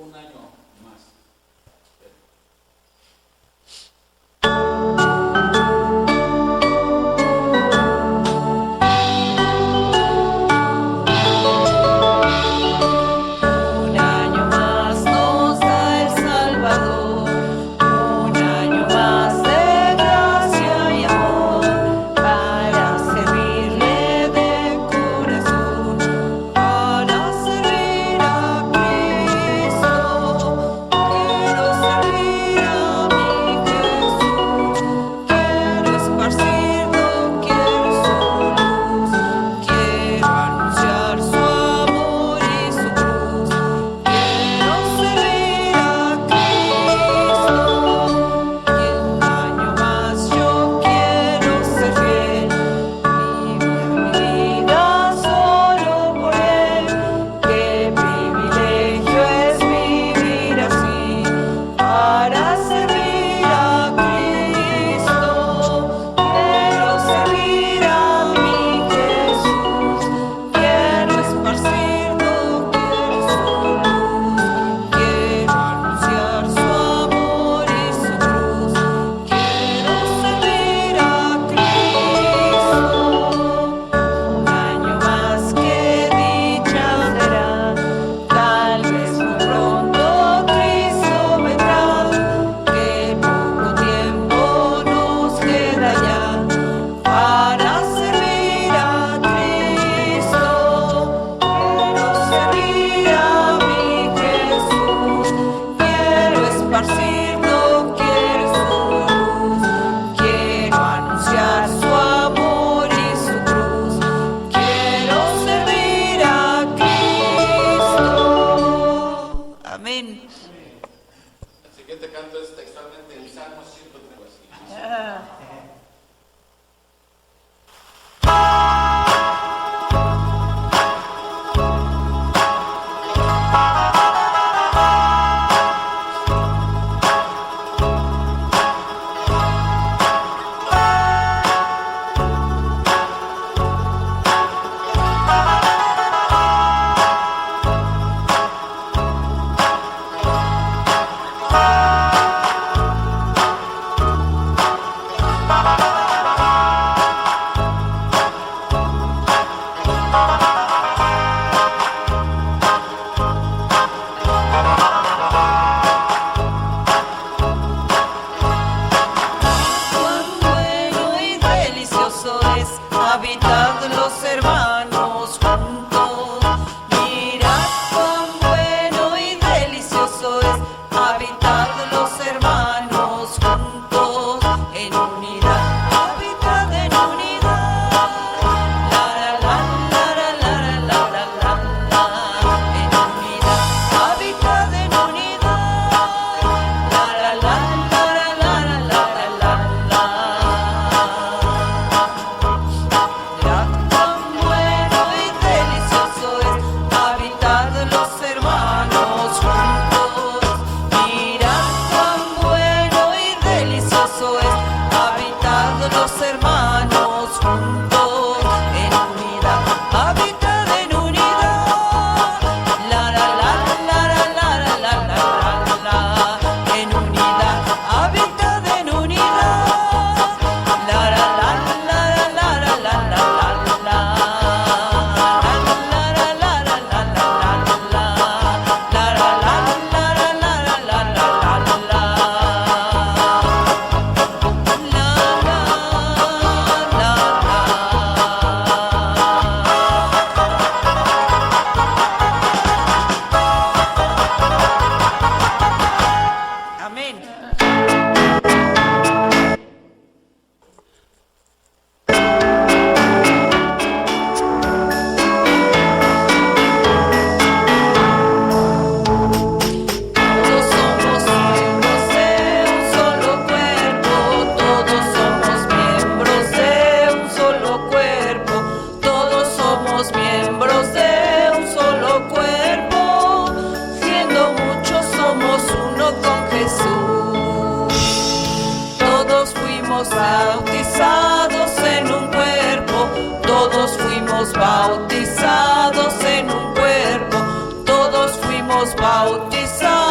un año más. bautizados en un cuerpo, todos fuimos bautizados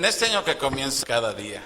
este año que comienza cada día.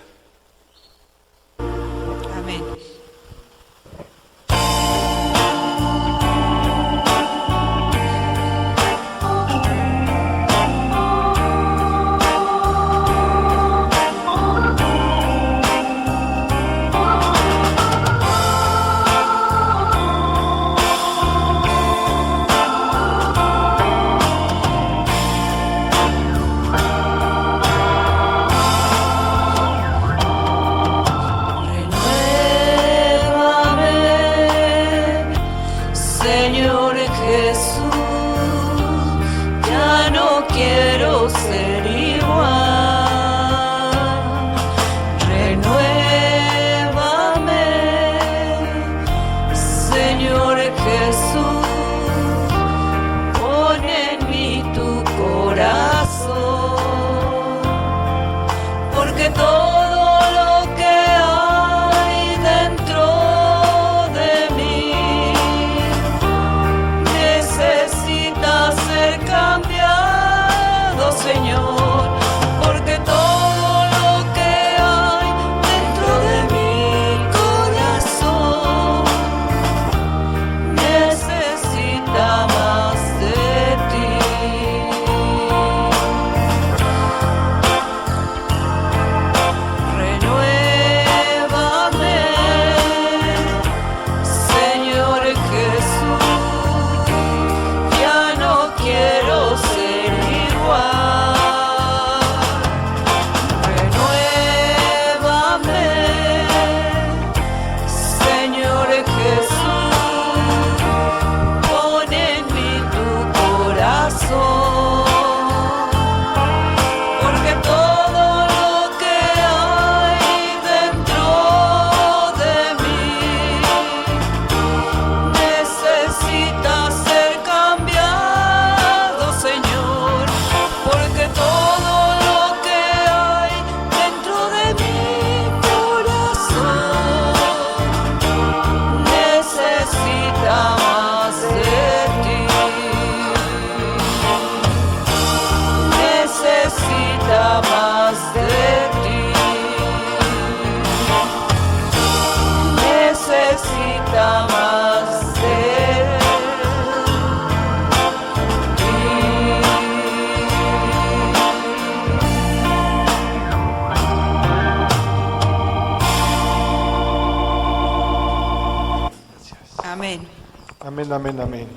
Amén. Amén, amén.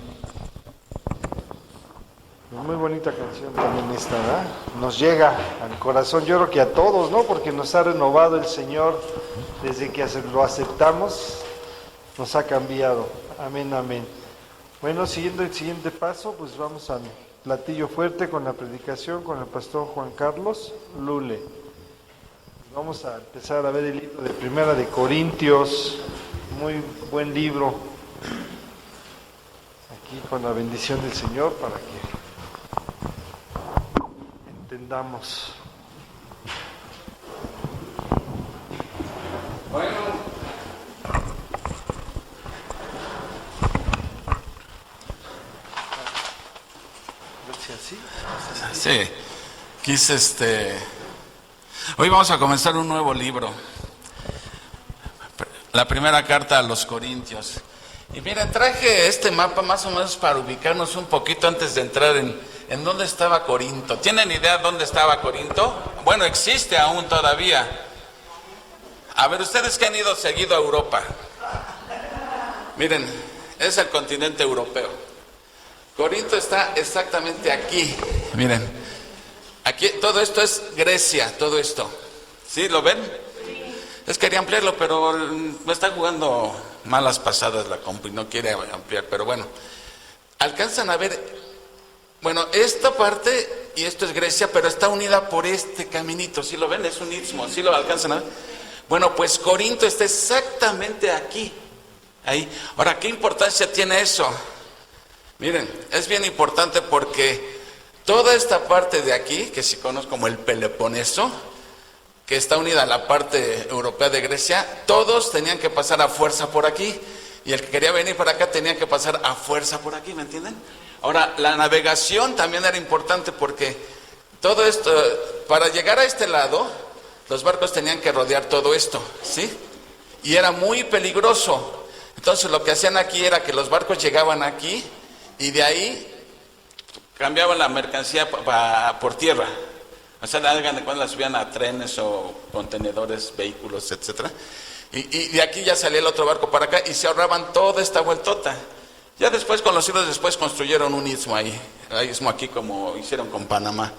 Muy bonita canción también esta, ¿verdad? Nos llega al corazón, yo creo que a todos, ¿no? Porque nos ha renovado el Señor desde que lo aceptamos, nos ha cambiado. Amén, amén. Bueno, siguiendo el siguiente paso, pues vamos al platillo fuerte con la predicación con el pastor Juan Carlos Lule. Vamos a empezar a ver el libro de Primera de Corintios, muy buen libro. Aquí con la bendición del Señor para que entendamos. Bueno. Sí, hoy vamos a comenzar un nuevo libro, la primera carta a los Corintios. Y miren, traje este mapa más o menos para ubicarnos un poquito antes de entrar en dónde estaba Corinto. ¿Tienen idea dónde estaba Corinto? Bueno, existe aún todavía. A ver, ustedes que han ido seguido a Europa. Miren, es el continente europeo. Corinto está exactamente aquí. Miren, aquí todo esto es Grecia, todo esto. ¿Sí? ¿Lo ven? Es quería ampliarlo, pero me está jugando malas pasadas la compu y no quiere ampliar, pero bueno. Alcanzan a ver, bueno, esta parte, y esto es Grecia, pero está unida por este caminito, ¿sí lo ven? Es un istmo, ¿sí lo alcanzan a ver? Bueno, pues Corinto está exactamente aquí, ahí. Ahora, ¿qué importancia tiene eso? Miren, es bien importante porque toda esta parte de aquí, que se conoce como el Peloponeso, que está unida a la parte europea de Grecia, todos tenían que pasar a fuerza por aquí, y el que quería venir para acá tenía que pasar a fuerza por aquí, ¿me entienden? Ahora, la navegación también era importante porque todo esto, para llegar a este lado, los barcos tenían que rodear todo esto, ¿sí? Y era muy peligroso. Entonces lo que hacían aquí era que los barcos llegaban aquí y de ahí cambiaban la mercancía por tierra. O sea, cuando la subían a trenes o contenedores, vehículos, etcétera. Y de aquí ya salía el otro barco para acá y se ahorraban toda esta vueltota. Ya después, con los siglos después, construyeron un istmo ahí. Un istmo aquí como hicieron con Panamá.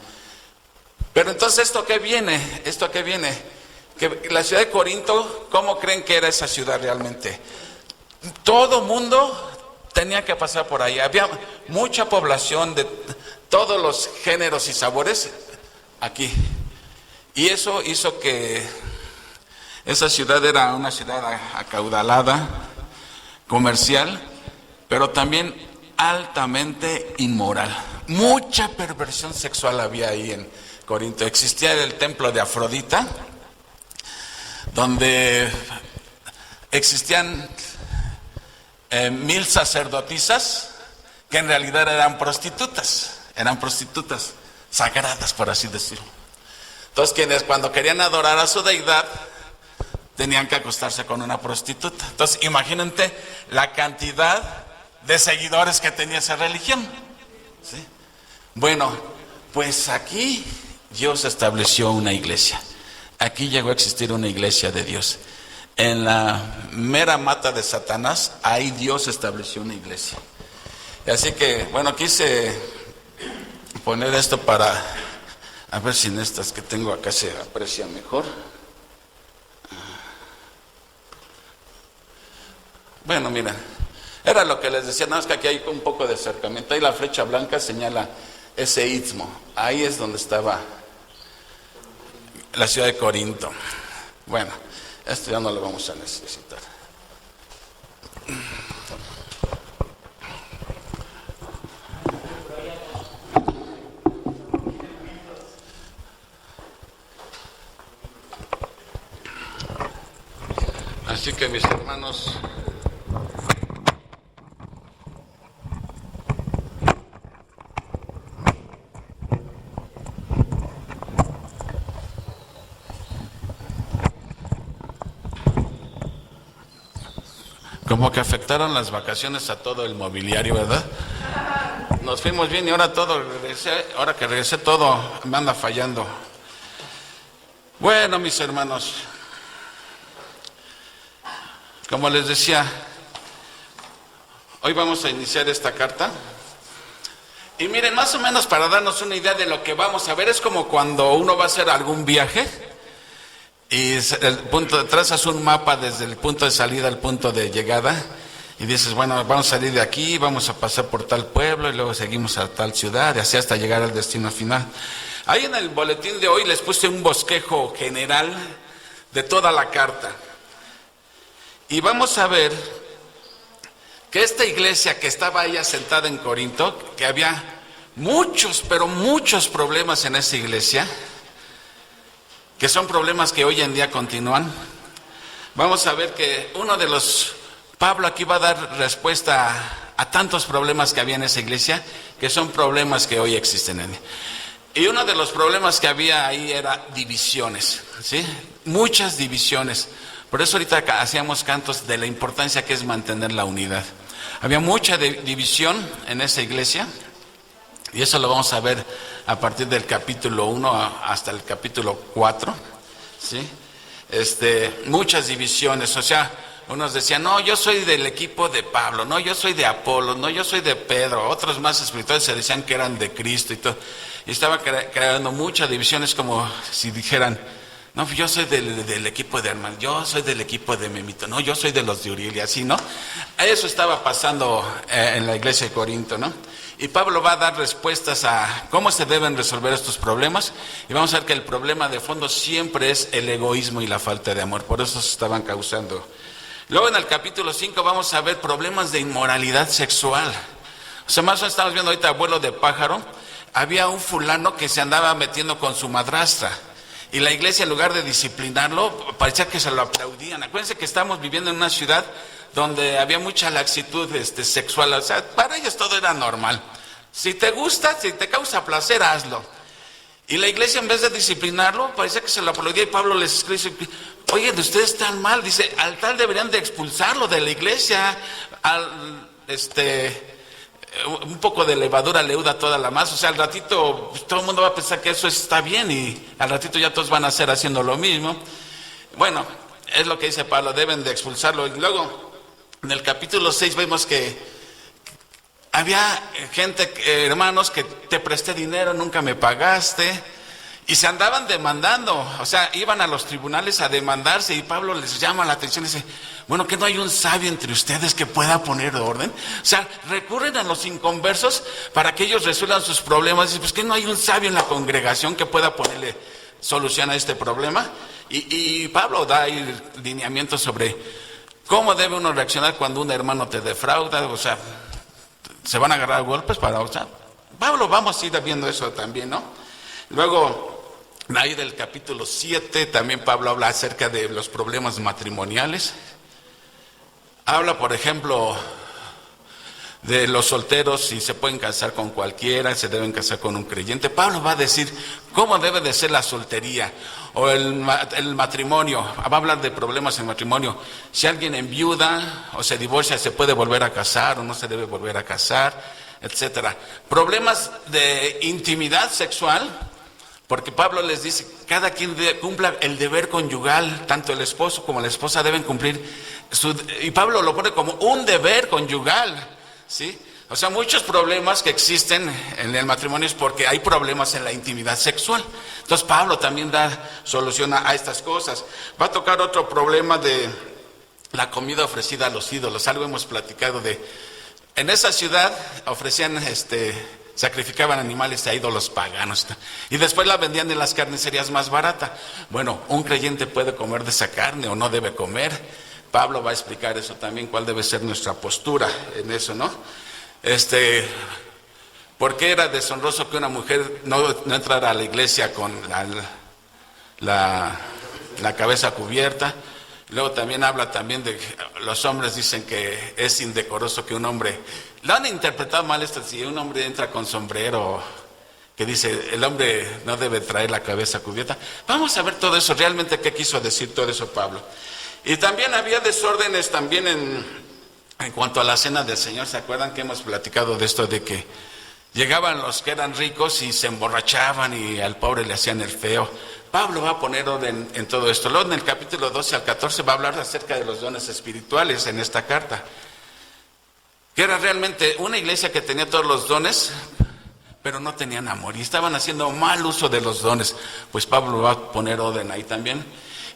Pero entonces, ¿esto qué viene? ¿Esto qué viene? Que la ciudad de Corinto, ¿cómo creen que era esa ciudad realmente? Todo mundo tenía que pasar por ahí. Había mucha población de todos los géneros y sabores aquí. Y eso hizo que esa ciudad era una ciudad acaudalada, comercial, pero también altamente inmoral. Mucha perversión sexual había ahí en Corinto. Existía el templo de Afrodita, donde existían 1000 sacerdotisas que en realidad eran prostitutas sagradas, por así decirlo. Entonces, quienes cuando querían adorar a su deidad tenían que acostarse con una prostituta. Entonces, imagínate la cantidad de seguidores que tenía esa religión, ¿sí? Bueno, pues aquí Dios estableció una iglesia. Aquí llegó a existir una iglesia de Dios. En la mera mata de Satanás, ahí Dios estableció una iglesia. Y así que, bueno, quise poner esto para, a ver si en estas que tengo acá se aprecia mejor. Bueno, mira, era lo que les decía, nada más que aquí hay un poco de acercamiento. Ahí la flecha blanca señala ese istmo. Ahí es donde estaba la ciudad de Corinto. Bueno, esto ya no lo vamos a necesitar. Así que mis hermanos, como que afectaron las vacaciones a todo el mobiliario, ¿verdad? Nos fuimos bien y ahora ahora que regresé todo me anda fallando. Bueno, mis hermanos, como les decía, hoy vamos a iniciar esta carta. Y miren, más o menos para darnos una idea de lo que vamos a ver, es como cuando uno va a hacer algún viaje y trazas un mapa desde el punto de salida al punto de llegada y dices, bueno, vamos a salir de aquí, vamos a pasar por tal pueblo y luego seguimos a tal ciudad y así hasta llegar al destino final. Ahí en el boletín de hoy les puse un bosquejo general de toda la carta. Y vamos a ver que esta iglesia que estaba ahí asentada en Corinto, que había muchos, pero muchos problemas en esa iglesia, que son problemas que hoy en día continúan. Vamos a ver que Pablo aquí va a dar respuesta a tantos problemas que había en esa iglesia, que son problemas que hoy existen en ella. Y uno de los problemas que había ahí era divisiones, ¿sí? Muchas divisiones. Por eso ahorita hacíamos cantos de la importancia que es mantener la unidad. Había mucha división en esa iglesia, y eso lo vamos a ver a partir del capítulo 1 hasta el capítulo 4, ¿sí? Muchas divisiones, o sea, unos decían, no, yo soy del equipo de Pablo, no, yo soy de Apolo, no, yo soy de Pedro. Otros más espirituales se decían que eran de Cristo y todo. Y estaba creando muchas divisiones, como si dijeran, no, yo soy del equipo de Armand, yo soy del equipo de Memito, no, yo soy de los de Uriel, y así, ¿no? Eso estaba pasando en la iglesia de Corinto, ¿no? Y Pablo va a dar respuestas a cómo se deben resolver estos problemas, y vamos a ver que el problema de fondo siempre es el egoísmo y la falta de amor, por eso se estaban causando. Luego en el capítulo 5 vamos a ver problemas de inmoralidad sexual. O sea, más o menos estamos viendo ahorita Vuelo de Pájaro, había un fulano que se andaba metiendo con su madrastra. Y la iglesia, en lugar de disciplinarlo, parecía que se lo aplaudían. Acuérdense que estamos viviendo en una ciudad donde había mucha laxitud sexual. O sea, para ellos todo era normal. Si te gusta, si te causa placer, hazlo. Y la iglesia, en vez de disciplinarlo, parece que se lo aplaudía, y Pablo les escribe, oye, ustedes están mal, dice, al tal deberían de expulsarlo de la iglesia, un poco de levadura leuda toda la masa. O sea, al ratito pues, todo el mundo va a pensar que eso está bien, y al ratito ya todos van a hacer haciendo lo mismo. Bueno, es lo que dice Pablo, deben de expulsarlo. Y luego, en el capítulo 6 vemos que había gente, hermanos, que te presté dinero, nunca me pagaste, y se andaban demandando. O sea, iban a los tribunales a demandarse, y Pablo les llama la atención y dice, bueno, ¿que no hay un sabio entre ustedes que pueda poner orden? O sea, recurren a los inconversos para que ellos resuelvan sus problemas. Dice, pues ¿que no hay un sabio en la congregación que pueda ponerle solución a este problema? Y Pablo da ahí lineamientos sobre cómo debe uno reaccionar cuando un hermano te defrauda. O sea, se van a agarrar a golpes para... O sea, Pablo, vamos a ir viendo eso también, ¿no? Luego, ahí del capítulo 7, también Pablo habla acerca de los problemas matrimoniales. Habla, por ejemplo, de los solteros, si se pueden casar con cualquiera, se deben casar con un creyente. Pablo va a decir cómo debe de ser la soltería o el matrimonio. Va a hablar de problemas en matrimonio. Si alguien enviuda o se divorcia, ¿se puede volver a casar o no se debe volver a casar? Etcétera. Problemas de intimidad sexual, porque Pablo les dice, cada quien cumpla el deber conyugal, tanto el esposo como la esposa deben cumplir y Pablo lo pone como un deber conyugal, ¿sí? O sea, muchos problemas que existen en el matrimonio es porque hay problemas en la intimidad sexual. Entonces Pablo también da solución a estas cosas. Va a tocar otro problema de la comida ofrecida a los ídolos. Algo hemos platicado en esa ciudad ofrecían sacrificaban animales a ídolos paganos y después la vendían en las carnicerías más barata. Bueno, un creyente puede comer de esa carne o no debe comer. Pablo va a explicar eso también, cuál debe ser nuestra postura en eso, ¿no? ¿Por qué era deshonroso que una mujer no entrara a la iglesia con la cabeza cubierta? Luego también habla también de los hombres, dicen que es indecoroso que un hombre, lo han interpretado mal esto, si un hombre entra con sombrero, que dice el hombre no debe traer la cabeza cubierta. Vamos a ver todo eso, realmente qué quiso decir todo eso Pablo. Y también había desórdenes también en cuanto a la cena del Señor. ¿Se acuerdan que hemos platicado de esto, de que llegaban los que eran ricos y se emborrachaban y al pobre le hacían el feo? Pablo va a poner orden en todo esto. Luego en el capítulo 12 al 14 va a hablar acerca de los dones espirituales en esta carta, que era realmente una iglesia que tenía todos los dones, pero no tenían amor y estaban haciendo mal uso de los dones. Pues Pablo va a poner orden ahí también.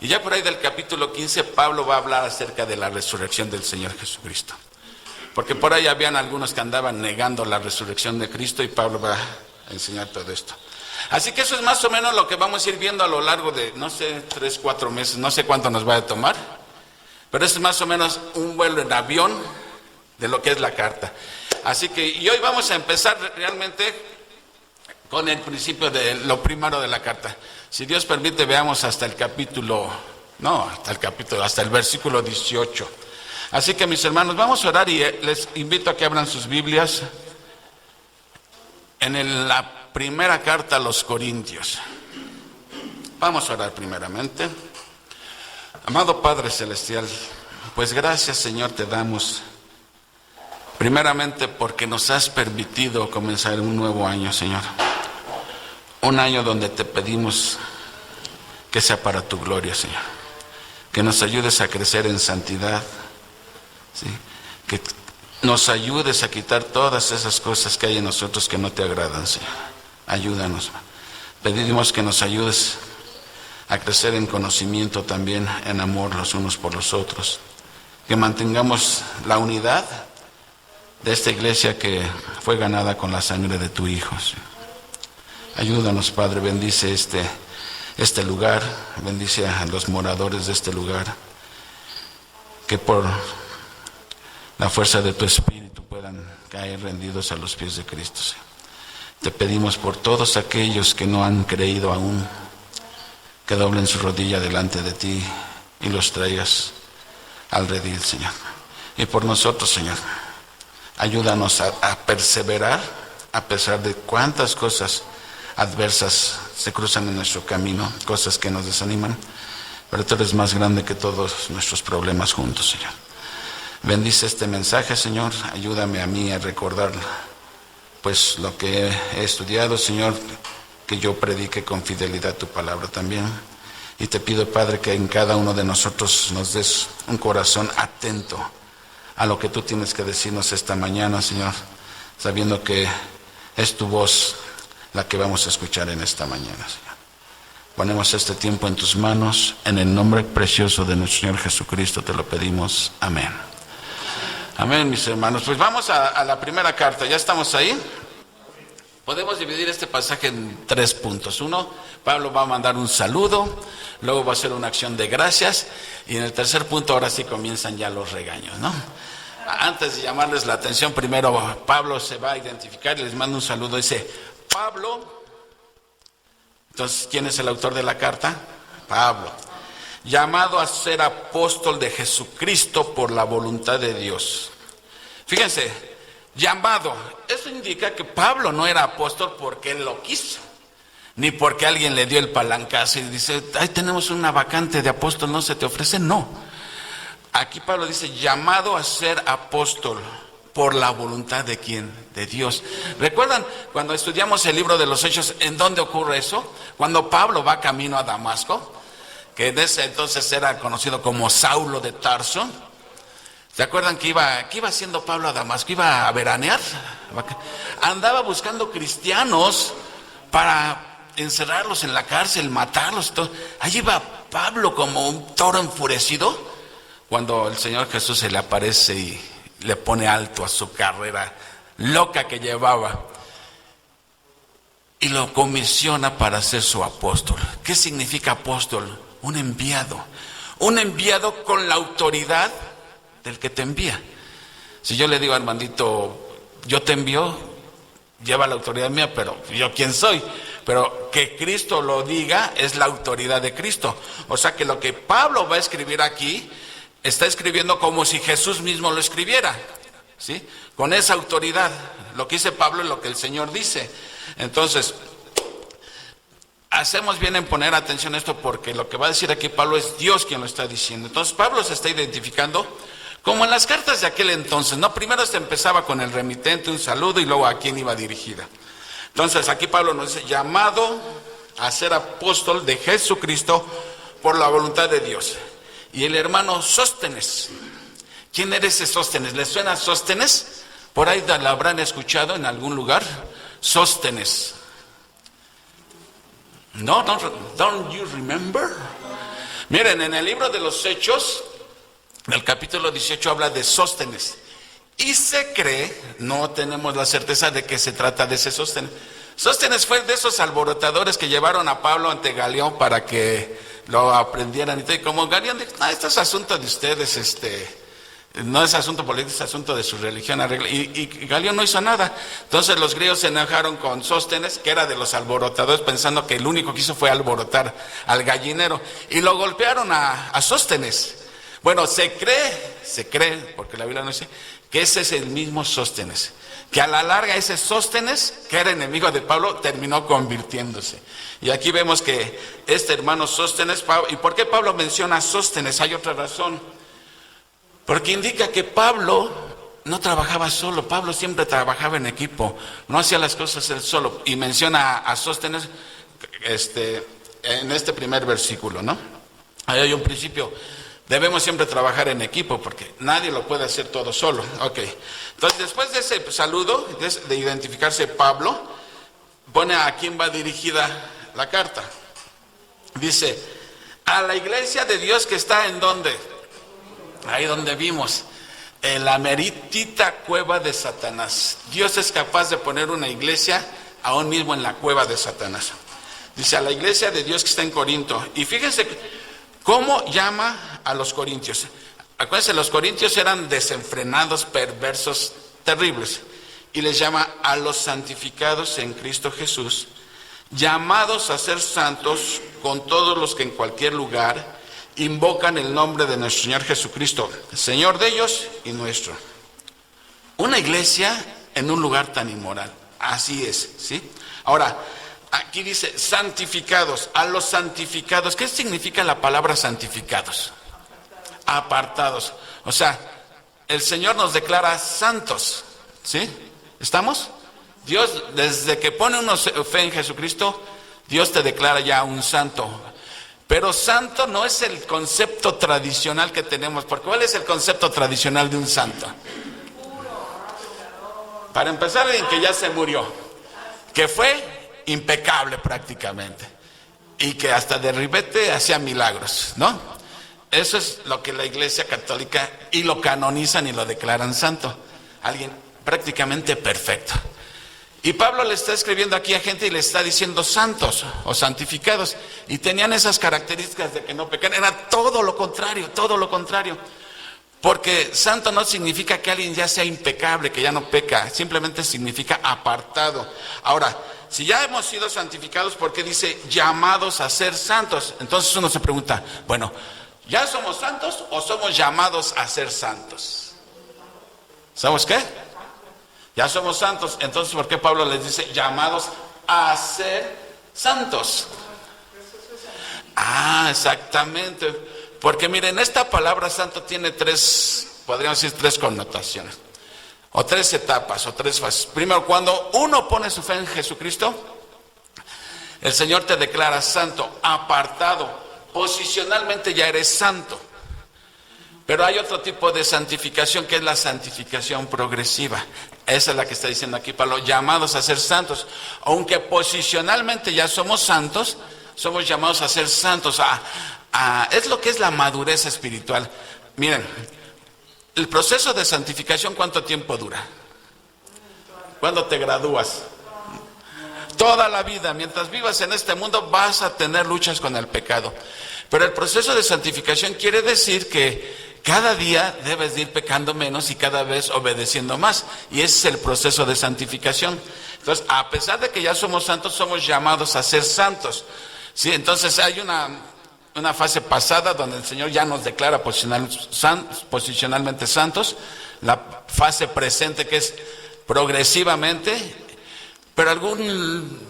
Y ya por ahí del capítulo 15 Pablo va a hablar acerca de la resurrección del Señor Jesucristo, porque por ahí habían algunos que andaban negando la resurrección de Cristo, y Pablo va a enseñar todo esto. Así que eso es más o menos lo que vamos a ir viendo a lo largo de, no sé, 3, 4 meses, no sé cuánto nos va a tomar, pero es más o menos un vuelo en avión de lo que es la carta. Así que, y hoy vamos a empezar realmente con el principio de lo primario de la carta. Si Dios permite, veamos hasta el versículo 18. Así que, mis hermanos, vamos a orar y les invito a que abran sus Biblias en la primera carta a los Corintios. Vamos a orar primeramente. Amado Padre Celestial, pues gracias, Señor, te damos primeramente porque nos has permitido comenzar un nuevo año, Señor. Un año donde te pedimos que sea para tu gloria, Señor. Que nos ayudes a crecer en santidad, ¿sí? Que nos ayudes a quitar todas esas cosas que hay en nosotros que no te agradan, Señor. Ayúdanos. Pedimos que nos ayudes a crecer en conocimiento también, en amor los unos por los otros. Que mantengamos la unidad de esta iglesia que fue ganada con la sangre de tu Hijo, Señor. Ayúdanos, Padre, bendice este lugar, bendice a los moradores de este lugar, que por la fuerza de tu Espíritu puedan caer rendidos a los pies de Cristo, Señor. Te pedimos por todos aquellos que no han creído aún, que doblen su rodilla delante de ti y los traigas al redil, Señor. Y por nosotros, Señor, ayúdanos a perseverar a pesar de cuántas cosas adversas se cruzan en nuestro camino, cosas que nos desaniman, pero tú eres más grande que todos nuestros problemas juntos, Señor. Bendice este mensaje, Señor, ayúdame a mí a recordar pues lo que he estudiado, Señor, que yo predique con fidelidad tu palabra también. Y te pido, Padre, que en cada uno de nosotros nos des un corazón atento a lo que tú tienes que decirnos esta mañana, Señor, sabiendo que es tu voz la que vamos a escuchar en esta mañana, Señor. Ponemos este tiempo en tus manos, en el nombre precioso de nuestro Señor Jesucristo te lo pedimos. Amén. Amén, mis hermanos. Pues vamos a la primera carta, ¿ya estamos ahí? Podemos dividir este pasaje en 3 puntos. Uno, Pablo va a mandar un saludo, luego va a hacer una acción de gracias, y en el tercer punto ahora sí comienzan ya los regaños, ¿no? Antes de llamarles la atención, primero Pablo se va a identificar y les manda un saludo. Dice, Pablo. Entonces, ¿quién es el autor de la carta? Pablo. Llamado a ser apóstol de Jesucristo por la voluntad de Dios. Fíjense, llamado. Eso indica que Pablo no era apóstol porque él lo quiso, ni porque alguien le dio el palancazo y dice, ahí tenemos una vacante de apóstol, ¿no se te ofrece? No. Aquí Pablo dice, llamado a ser apóstol por la voluntad de ¿quién? De Dios. ¿Recuerdan cuando estudiamos el libro de los Hechos, en dónde ocurre eso? Cuando Pablo va camino a Damasco, que en ese entonces era conocido como Saulo de Tarso. ¿Se acuerdan que iba haciendo Pablo a Damasco? Iba a veranear. Andaba buscando cristianos para encerrarlos en la cárcel, matarlos. Todo. Allí iba Pablo como un toro enfurecido, cuando el Señor Jesús se le aparece y le pone alto a su carrera loca que llevaba. Y lo comisiona para ser su apóstol. ¿Qué significa apóstol? Un enviado con la autoridad del que te envía. Si yo le digo a Armandito, yo te envío, lleva la autoridad mía, pero yo quién soy. Pero que Cristo lo diga es la autoridad de Cristo. O sea que lo que Pablo va a escribir aquí, está escribiendo como si Jesús mismo lo escribiera, ¿sí? Con esa autoridad. Lo que dice Pablo es lo que el Señor dice. Entonces, hacemos bien en poner atención a esto, porque lo que va a decir aquí Pablo es Dios quien lo está diciendo. Entonces Pablo se está identificando como en las cartas de aquel entonces, ¿no? Primero se empezaba con el remitente, un saludo, y luego a quién iba dirigida. Entonces aquí Pablo nos dice, llamado a ser apóstol de Jesucristo por la voluntad de Dios. Y el hermano Sóstenes, ¿quién era ese Sóstenes? ¿Les suena Sóstenes? Por ahí la habrán escuchado en algún lugar. Sóstenes. No, don't you remember? Miren, en el libro de los Hechos, el capítulo 18 habla de Sóstenes. Y se cree, no tenemos la certeza de que se trata de ese Sóstenes. Sóstenes fue de esos alborotadores que llevaron a Pablo ante Galión para que lo aprendieran. Y como Galión dijo, esto es asunto de ustedes, no es asunto político, es asunto de su religión. Y Galión no hizo nada. Entonces los griegos se enojaron con Sóstenes, que era de los alborotadores, pensando que el único que hizo fue alborotar al gallinero. Y lo golpearon a Sóstenes. Bueno, se cree, porque la Biblia no dice, que ese es el mismo Sóstenes. Que a la larga ese Sóstenes, que era enemigo de Pablo, terminó convirtiéndose. Y aquí vemos que este hermano Sóstenes, ¿y por qué Pablo menciona a Sóstenes? Hay otra razón. Porque indica que Pablo no trabajaba solo, Pablo siempre trabajaba en equipo, no hacía las cosas él solo. Y menciona a Sóstenes en este primer versículo, ¿no? Ahí hay un principio. Debemos siempre trabajar en equipo porque nadie lo puede hacer todo solo. Ok. Entonces, después de ese saludo, de identificarse Pablo, pone a quién va dirigida la carta. Dice, a la iglesia de Dios que está en ¿dónde? Ahí donde vimos, en la meritita cueva de Satanás. Dios es capaz de poner una iglesia aún mismo en la cueva de Satanás. Dice, a la iglesia de Dios que está en Corinto. Y fíjense cómo llama a los corintios. Acuérdense, los corintios eran desenfrenados, perversos, terribles. Y les llama a los santificados en Cristo Jesús, llamados a ser santos con todos los que en cualquier lugar invocan el nombre de nuestro Señor Jesucristo, Señor de ellos y nuestro. Una iglesia en un lugar tan inmoral. Así es, ¿sí? Ahora, Aquí dice santificados, a los santificados. ¿Qué significa la palabra santificados? Apartados. O sea, el Señor nos declara santos, ¿sí? ¿Estamos? Dios, desde que pone uno fe en Jesucristo, Dios te declara ya un santo. Pero santo no es el concepto tradicional que tenemos, porque ¿cuál es el concepto tradicional de un santo? Para empezar, alguien que ya se murió, que fue impecable prácticamente, y que hasta de ribete hacía milagros, ¿no? Eso es lo que la Iglesia Católica, y lo canonizan y lo declaran santo. Alguien prácticamente perfecto. Y Pablo le está escribiendo aquí a gente y le está diciendo santos o santificados, y tenían esas características de que no pecan. Era todo lo contrario, todo lo contrario. Porque santo no significa que alguien ya sea impecable, que ya no peca, simplemente significa apartado. Ahora, si ya hemos sido santificados, ¿por qué dice llamados a ser santos? Entonces uno se pregunta, bueno, ¿ya somos santos o somos llamados a ser santos? ¿Sabes qué? Ya somos santos. Entonces, ¿por qué Pablo les dice llamados a ser santos? Exactamente. Porque miren, esta palabra santo tiene podríamos decir tres connotaciones, o tres etapas, o tres fases. Primero, cuando uno pone su fe en Jesucristo, el Señor te declara santo, apartado, posicionalmente ya eres santo. Pero hay otro tipo de santificación, que es la santificación progresiva. Esa es la que está diciendo aquí Pablo, llamados a ser santos. Aunque posicionalmente ya somos santos, somos llamados a ser santos. Es lo que es la madurez espiritual. Miren, el proceso de santificación, ¿cuánto tiempo dura? ¿Cuándo te gradúas? Toda la vida, mientras vivas en este mundo, vas a tener luchas con el pecado. Pero el proceso de santificación quiere decir que cada día debes de ir pecando menos y cada vez obedeciendo más. Y ese es el proceso de santificación. Entonces, a pesar de que ya somos santos, somos llamados a ser santos. ¿Sí? Entonces, hay una fase pasada donde el Señor ya nos declara posicionalmente santos. La fase presente, que es progresivamente. Pero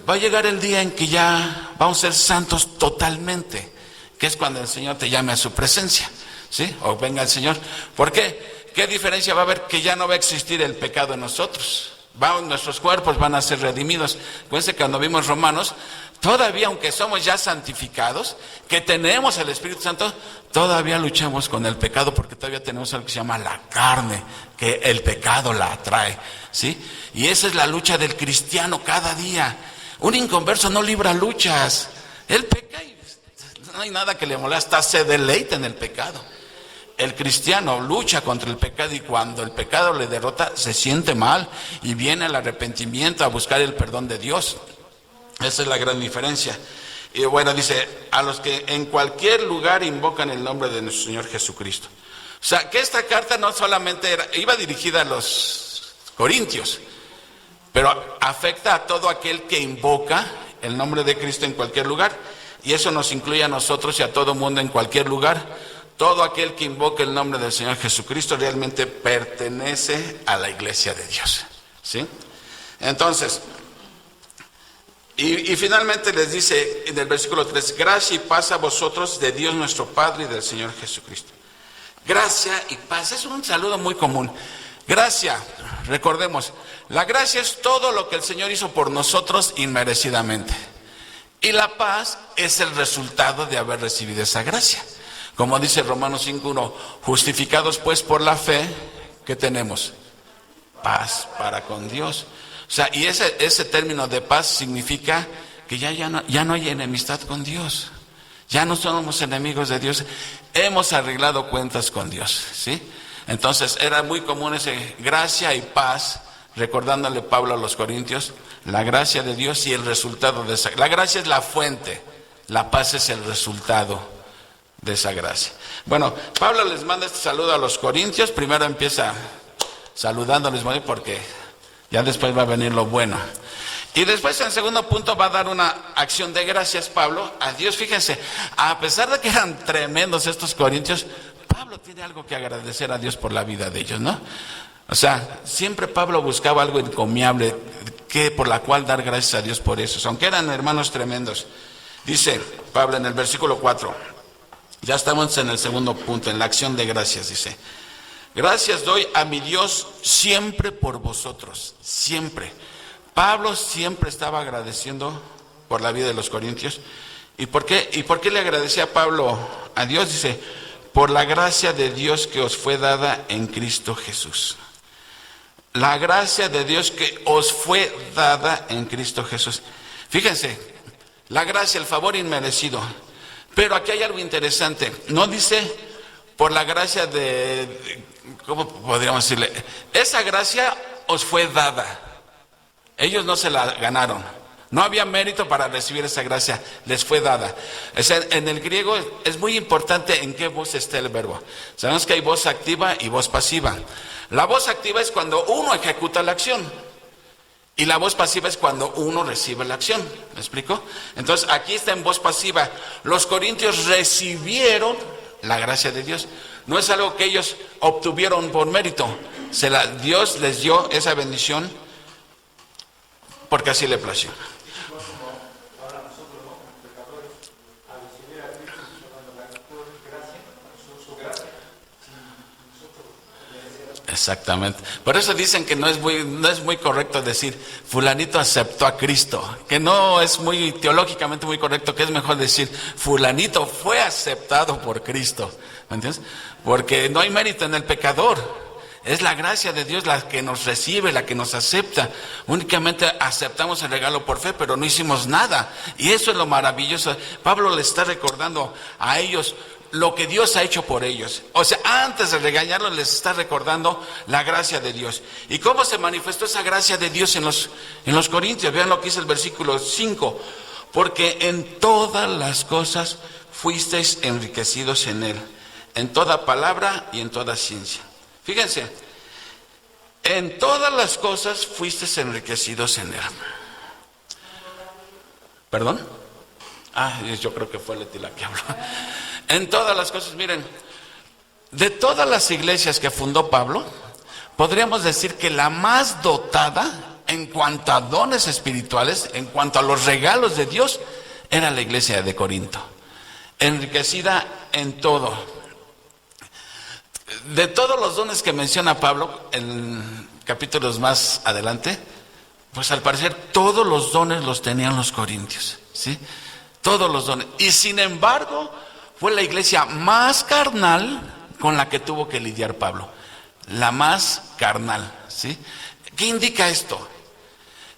va a llegar el día en que ya vamos a ser santos totalmente, que es cuando el Señor te llame a su presencia, ¿sí? O venga el Señor. ¿Por qué? ¿Qué diferencia va a haber? Que ya no va a existir el pecado en nosotros. Nuestros cuerpos van a ser redimidos. Acuérdense que cuando vimos Romanos, todavía aunque somos ya santificados, que tenemos el Espíritu Santo, todavía luchamos con el pecado, porque todavía tenemos algo que se llama la carne, que el pecado la atrae, ¿sí? Y esa es la lucha del cristiano cada día. Un inconverso no libra luchas. Él peca y no hay nada que le molesta, se deleita en el pecado. El cristiano lucha contra el pecado, y cuando el pecado le derrota, se siente mal y viene al arrepentimiento, a buscar el perdón de Dios. Esa es la gran diferencia. Y bueno, dice, a los que en cualquier lugar invocan el nombre de nuestro Señor Jesucristo. O sea, que esta carta no solamente iba dirigida a los corintios, pero afecta a todo aquel que invoca el nombre de Cristo en cualquier lugar. Y eso nos incluye a nosotros y a todo mundo en cualquier lugar. Todo aquel que invoque el nombre del Señor Jesucristo realmente pertenece a la iglesia de Dios, ¿sí? Entonces, y finalmente les dice en el versículo 3, gracia y paz a vosotros de Dios nuestro Padre y del Señor Jesucristo. Gracia y paz, es un saludo muy común. Gracia, recordemos, la gracia es todo lo que el Señor hizo por nosotros inmerecidamente. Y la paz es el resultado de haber recibido esa gracia. Como dice Romanos 5:1, justificados pues por la fe, ¿qué tenemos? Paz para con Dios. O sea, y ese término de paz significa que ya no hay enemistad con Dios. Ya no somos enemigos de Dios. Hemos arreglado cuentas con Dios, ¿sí? Entonces era muy común ese gracia y paz, recordándole Pablo a los Corintios, la gracia de Dios y el resultado de esa. La gracia es la fuente, la paz es el resultado de esa gracia. Bueno, Pablo les manda este saludo a los Corintios. Primero empieza saludándoles, porque ya después va a venir lo bueno. Y después, en segundo punto, va a dar una acción de gracias Pablo a Dios. Fíjense, a pesar de que eran tremendos estos corintios, Pablo tiene algo que agradecer a Dios por la vida de ellos, ¿no? O sea, siempre Pablo buscaba algo encomiable, que por la cual dar gracias a Dios por eso, aunque eran hermanos tremendos. Dice Pablo en el versículo 4, ya estamos en el segundo punto, en la acción de gracias, dice: gracias doy a mi Dios siempre por vosotros, siempre. Pablo siempre estaba agradeciendo por la vida de los corintios. ¿Y por qué le agradecía Pablo a Dios? Dice: por la gracia de Dios que os fue dada en Cristo Jesús. La gracia de Dios que os fue dada en Cristo Jesús. Fíjense, la gracia, el favor inmerecido. Pero aquí hay algo interesante. No dice por la gracia ¿cómo podríamos decirle? Esa gracia os fue dada. Ellos no se la ganaron. No había mérito para recibir esa gracia, les fue dada. O sea, en el griego es muy importante en qué voz está el verbo. Sabemos que hay voz activa y voz pasiva. La voz activa es cuando uno ejecuta la acción. Y la voz pasiva es cuando uno recibe la acción. ¿Me explico? Entonces aquí está en voz pasiva. Los corintios recibieron la gracia de Dios. No es algo que ellos obtuvieron por mérito. Dios les dio esa bendición porque así le plació. Exactamente. Por eso dicen que no es muy correcto decir fulanito aceptó a Cristo, que no es muy teológicamente muy correcto, que es mejor decir fulanito fue aceptado por Cristo. ¿Me entiendes? Porque no hay mérito en el pecador. Es la gracia de Dios la que nos recibe, la que nos acepta. Únicamente aceptamos el regalo por fe, pero no hicimos nada. Y eso es lo maravilloso. Pablo le está recordando a ellos lo que Dios ha hecho por ellos. O sea, antes de regañarlos les está recordando la gracia de Dios. ¿Y cómo se manifestó esa gracia de Dios en los corintios? Vean lo que dice el versículo 5. Porque en todas las cosas fuisteis enriquecidos en Él, en toda palabra y en toda ciencia. Fíjense, en todas las cosas fuisteis enriquecidos en Él. ¿Perdón? Yo creo que fue Leti la que habló. En todas las cosas, miren, de todas las iglesias que fundó Pablo, podríamos decir que la más dotada en cuanto a dones espirituales, en cuanto a los regalos de Dios, era la iglesia de Corinto. Enriquecida en todo. De todos los dones que menciona Pablo en capítulos más adelante, pues al parecer todos los dones los tenían los corintios, ¿sí? Todos los dones. Y sin embargo, fue la iglesia más carnal con la que tuvo que lidiar Pablo. La más carnal, ¿sí? ¿Qué indica esto?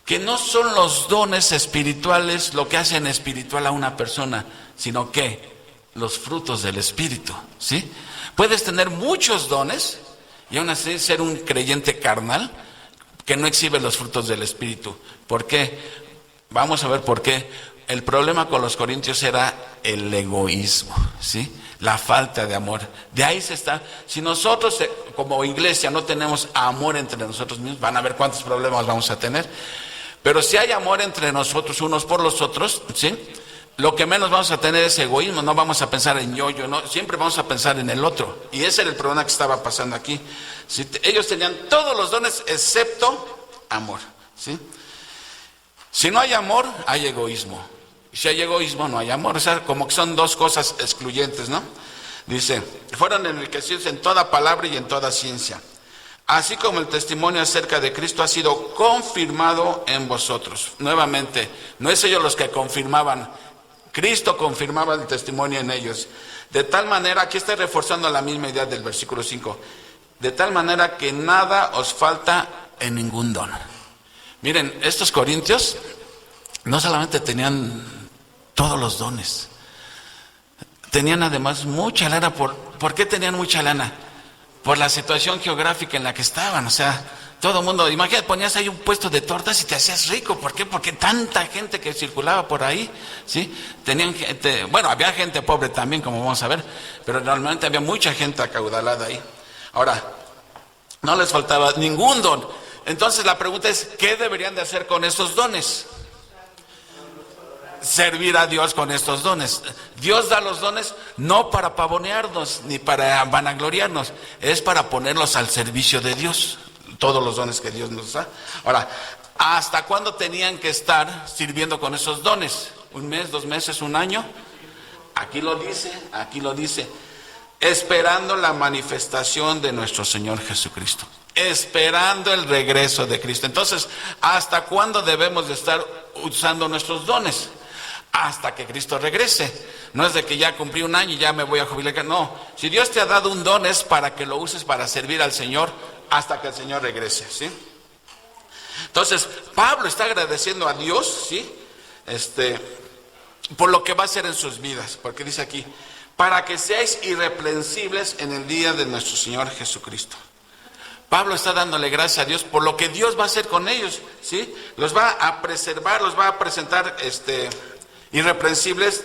Que no son los dones espirituales lo que hacen espiritual a una persona, sino que los frutos del Espíritu, ¿sí? Puedes tener muchos dones y aún así ser un creyente carnal que no exhibe los frutos del Espíritu. ¿Por qué? Vamos a ver por qué. El problema con los corintios era el egoísmo, ¿sí? La falta de amor. De ahí se está. Si nosotros como iglesia no tenemos amor entre nosotros mismos, van a ver cuántos problemas vamos a tener. Pero si hay amor entre nosotros unos por los otros, ¿sí? Lo que menos vamos a tener es egoísmo, no vamos a pensar en yo, no, siempre vamos a pensar en el otro. Y ese era el problema que estaba pasando aquí. ¿Sí? Ellos tenían todos los dones excepto amor, ¿sí? Si no hay amor, hay egoísmo. Y si hay egoísmo, no hay amor. O sea, como que son dos cosas excluyentes, ¿no? Dice, fueron enriquecidos en toda palabra y en toda ciencia, así como el testimonio acerca de Cristo ha sido confirmado en vosotros. Nuevamente, no es ellos los que confirmaban, Cristo confirmaba el testimonio en ellos. De tal manera, aquí está reforzando la misma idea del versículo 5, de tal manera que nada os falta en ningún don. Miren, estos corintios no solamente tenían todos los dones, tenían además mucha lana. ¿Por qué tenían mucha lana? Por la situación geográfica en la que estaban. O sea, todo el mundo, imagínate, ponías ahí un puesto de tortas y te hacías rico. ¿Por qué? Porque tanta gente que circulaba por ahí, ¿sí? Tenían gente, bueno, había gente pobre también, como vamos a ver, pero normalmente había mucha gente acaudalada ahí. Ahora, no les faltaba ningún don. Entonces la pregunta es, ¿qué deberían de hacer con estos dones? Servir a Dios con estos dones. Dios da los dones no para pavonearnos ni para vanagloriarnos, es para ponerlos al servicio de Dios. Todos los dones que Dios nos da. Ahora, ¿hasta cuándo tenían que estar sirviendo con esos dones? ¿Un mes, 2 meses, 1 año? Aquí lo dice. Esperando la manifestación de nuestro Señor Jesucristo. Esperando el regreso de Cristo. Entonces, ¿hasta cuándo debemos de estar usando nuestros dones? Hasta que Cristo regrese. No es de que ya cumplí 1 año y ya me voy a jubilar. No, si Dios te ha dado un don es para que lo uses para servir al Señor hasta que el Señor regrese, ¿sí? Entonces, Pablo está agradeciendo a Dios, ¿sí? Por lo que va a hacer en sus vidas, porque dice aquí, para que seáis irreprensibles en el día de nuestro Señor Jesucristo. Pablo está dándole gracias a Dios por lo que Dios va a hacer con ellos, ¿sí? Los va a preservar, los va a presentar irreprensibles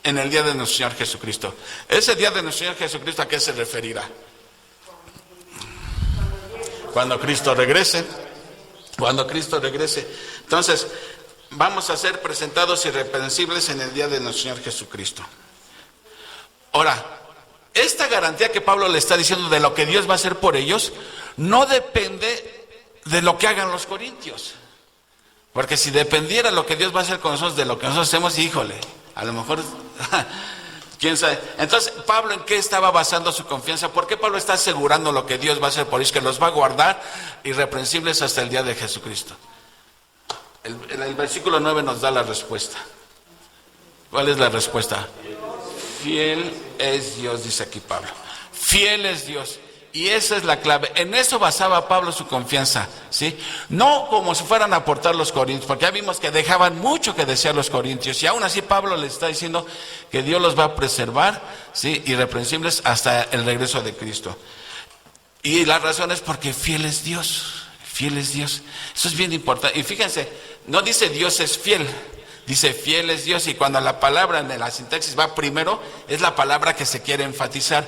en el día de nuestro Señor Jesucristo. Ese día de nuestro Señor Jesucristo, ¿a qué se referirá? Cuando Cristo regrese. Cuando Cristo regrese. Entonces, vamos a ser presentados irreprensibles en el día de nuestro Señor Jesucristo. Ahora, esta garantía que Pablo le está diciendo de lo que Dios va a hacer por ellos, no depende de lo que hagan los corintios. Porque si dependiera lo que Dios va a hacer con nosotros de lo que nosotros hacemos, híjole, a lo mejor, quién sabe. Entonces, Pablo, ¿en qué estaba basando su confianza? ¿Por qué Pablo está asegurando lo que Dios va a hacer por ellos? Que los va a guardar irreprensibles hasta el día de Jesucristo. El versículo 9 nos da la respuesta. ¿Cuál es la respuesta? Fiel es Dios, dice aquí Pablo. Fiel es Dios. Y esa es la clave. En eso basaba Pablo su confianza, ¿sí? No como si fueran a aportar los corintios, porque ya vimos que dejaban mucho que desear los corintios. Y aún así Pablo les está diciendo que Dios los va a preservar, ¿sí? Irreprensibles hasta el regreso de Cristo. Y la razón es porque fiel es Dios. Fiel es Dios. Eso es bien importante. Y fíjense, no dice Dios es fiel. Dice fiel es Dios, y cuando la palabra en la sintaxis va primero, es la palabra que se quiere enfatizar,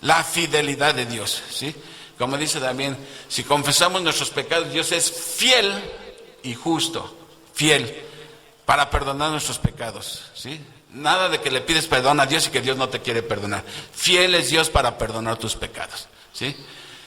la fidelidad de Dios, ¿sí? Como dice también, si confesamos nuestros pecados, Dios es fiel y justo, fiel, para perdonar nuestros pecados, ¿sí? Nada de que le pides perdón a Dios y que Dios no te quiere perdonar. Fiel es Dios para perdonar tus pecados, ¿sí?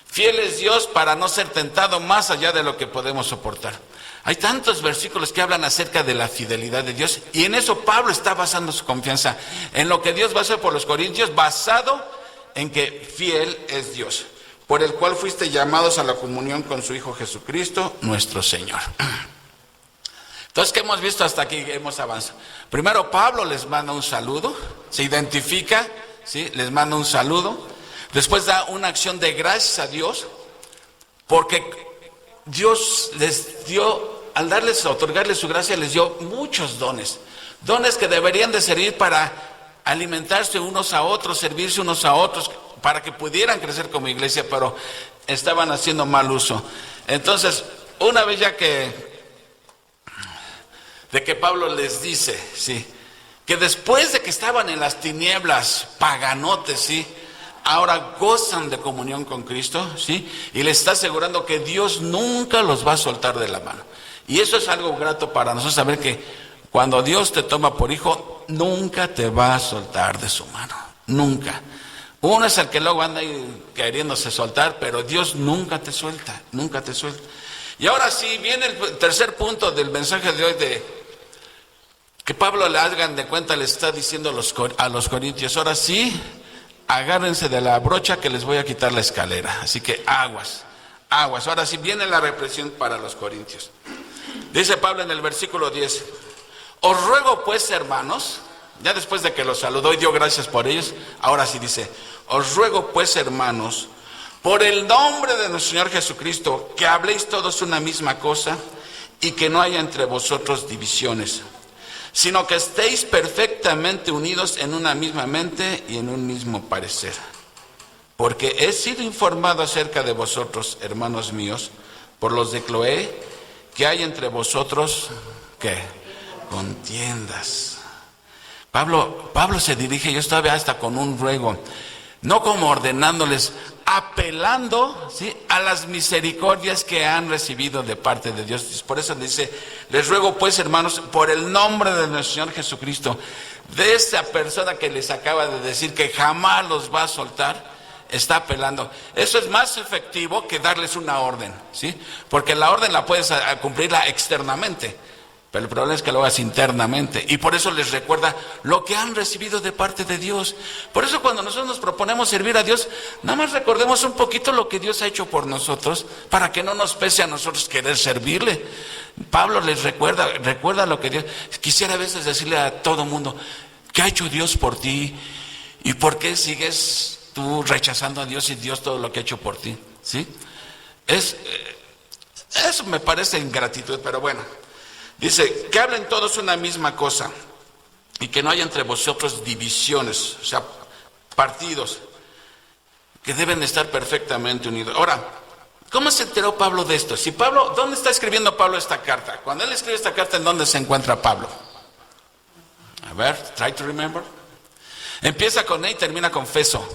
Fiel es Dios para no ser tentado más allá de lo que podemos soportar. Hay tantos versículos que hablan acerca de la fidelidad de Dios, y en eso Pablo está basando su confianza, en lo que Dios va a hacer por los corintios, basado en que fiel es Dios, por el cual fuiste llamados a la comunión con su Hijo Jesucristo, nuestro Señor. Entonces, ¿qué hemos visto hasta aquí? Hemos avanzado. Primero, Pablo les manda un saludo, se identifica, ¿sí? Les manda un saludo. Después da una acción de gracias a Dios, porque Dios les dio, al otorgarles su gracia, les dio muchos dones. Dones que deberían de servir para alimentarse unos a otros, servirse unos a otros, para que pudieran crecer como iglesia, pero estaban haciendo mal uso. Entonces, una vez ya de que Pablo les dice, sí, que después de que estaban en las tinieblas, paganotes, sí, ahora gozan de comunión con Cristo, ¿sí? Y les está asegurando que Dios nunca los va a soltar de la mano. Y eso es algo grato para nosotros, saber que cuando Dios te toma por hijo, nunca te va a soltar de su mano. Nunca. Uno es el que luego anda ahí queriéndose soltar, pero Dios nunca te suelta, nunca te suelta. Y ahora sí, viene el tercer punto del mensaje de hoy, que Pablo, le hagan de cuenta, le está diciendo a los corintios, ahora sí, agárrense de la brocha que les voy a quitar la escalera. Así que aguas. Ahora sí viene la represión para los corintios. Dice Pablo en el versículo 10, os ruego pues, hermanos, ya después de que los saludó y dio gracias por ellos, ahora sí dice, os ruego pues, hermanos, por el nombre de nuestro Señor Jesucristo, que habléis todos una misma cosa y que no haya entre vosotros divisiones, sino que estéis perfectamente unidos en una misma mente y en un mismo parecer. Porque he sido informado acerca de vosotros, hermanos míos, por los de Cloé, que hay entre vosotros, ¿qué? Contiendas. Pablo se dirige, yo estaba hasta con un ruego, no como ordenándoles, apelando, ¿sí?, a las misericordias que han recibido de parte de Dios. Por eso dice, les ruego pues, hermanos, por el nombre de nuestro Señor Jesucristo, de esta persona que les acaba de decir que jamás los va a soltar, está apelando. Eso es más efectivo que darles una orden, ¿sí? Porque la orden la puedes cumplirla externamente, pero el problema es que lo hagas internamente. Y por eso les recuerda lo que han recibido de parte de Dios. Por eso cuando nosotros nos proponemos servir a Dios, nada más recordemos un poquito lo que Dios ha hecho por nosotros, para que no nos pese a nosotros querer servirle. Pablo les recuerda lo que Dios... Quisiera a veces decirle a todo mundo, ¿qué ha hecho Dios por ti? ¿Y por qué sigues tú rechazando a Dios y Dios todo lo que ha hecho por ti? ¿Sí? Eso me parece ingratitud, pero bueno. Dice, que hablen todos una misma cosa y que no haya entre vosotros divisiones, o sea, partidos, que deben estar perfectamente unidos. Ahora, ¿cómo se enteró Pablo de esto? Si Pablo, ¿dónde está escribiendo Pablo esta carta? Cuando él escribe esta carta, ¿en dónde se encuentra Pablo? A ver, try to remember. Empieza con E y termina con Feso.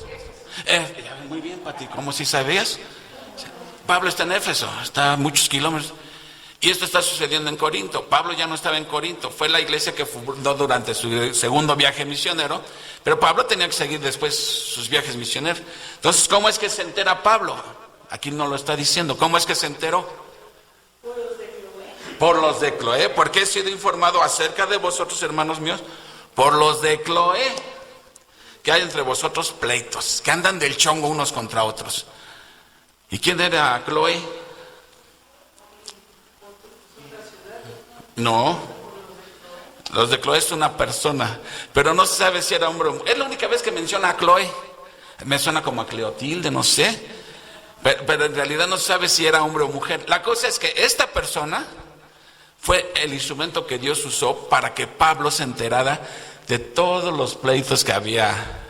Muy bien, Pati, ¿cómo si sabías? Pablo está en Éfeso, está a muchos kilómetros. Y esto está sucediendo en Corinto. Pablo ya no estaba en Corinto, fue la iglesia que fundó durante su segundo viaje misionero, pero Pablo tenía que seguir después sus viajes misioneros. Entonces, ¿cómo es que se entera Pablo? Aquí no lo está diciendo. ¿Cómo es que se enteró? Por los de Cloé. ¿Por qué he sido informado acerca de vosotros, hermanos míos? Por los de Cloé. Que hay entre vosotros pleitos, que andan del chongo unos contra otros. ¿Y quién era Cloé? No, los de Cloé es una persona, pero no se sabe si era hombre o mujer. Es la única vez que menciona a Cloé. Me suena como a Cleotilde, no sé, pero en realidad no se sabe si era hombre o mujer. La cosa es que esta persona fue el instrumento que Dios usó para que Pablo se enterara de todos los pleitos que había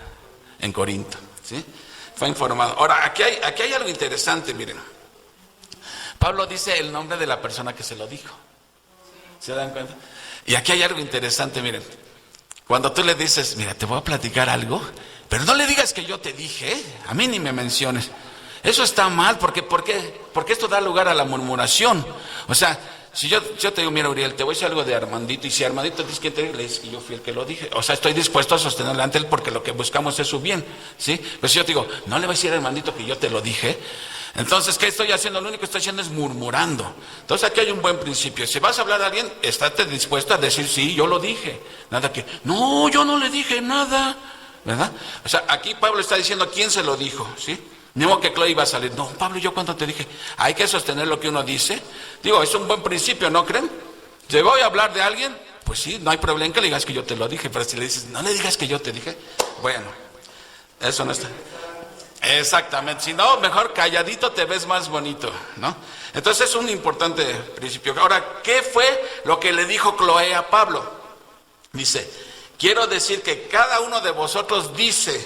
en Corinto, ¿sí? Fue informado. Ahora, aquí hay algo interesante, miren. Pablo dice el nombre de la persona que se lo dijo. ¿Se dan cuenta? Y aquí hay algo interesante, miren. Cuando tú le dices, mira, te voy a platicar algo, pero no le digas que yo te dije, a mí ni me menciones. Eso está mal, porque esto da lugar a la murmuración. O sea, si yo te digo, mira, Uriel, te voy a decir algo de Armandito, y si Armandito dice que te dice, le dices que yo fui el que lo dije. O sea, estoy dispuesto a sostenerle ante él porque lo que buscamos es su bien, ¿sí? Pero si yo te digo, no le voy a decir a Armandito que yo te lo dije, entonces, ¿qué estoy haciendo? Lo único que estoy haciendo es murmurando. Entonces, aquí hay un buen principio. Si vas a hablar a alguien, estate dispuesto a decir, sí, yo lo dije. Nada que, no, yo no le dije nada, ¿verdad? O sea, aquí Pablo está diciendo a quién se lo dijo, ¿sí? Ni modo que Chloe iba a salir. No, Pablo, ¿yo cuánto te dije? Hay que sostener lo que uno dice. Digo, es un buen principio, ¿no creen? Si voy a hablar de alguien, pues sí, no hay problema en que le digas que yo te lo dije. Pero si le dices, no le digas que yo te dije, bueno, eso no está. Exactamente, si no, mejor calladito te ves más bonito, ¿no? Entonces es un importante principio. Ahora, ¿qué fue lo que le dijo Chloe a Pablo? Dice, quiero decir que cada uno de vosotros dice,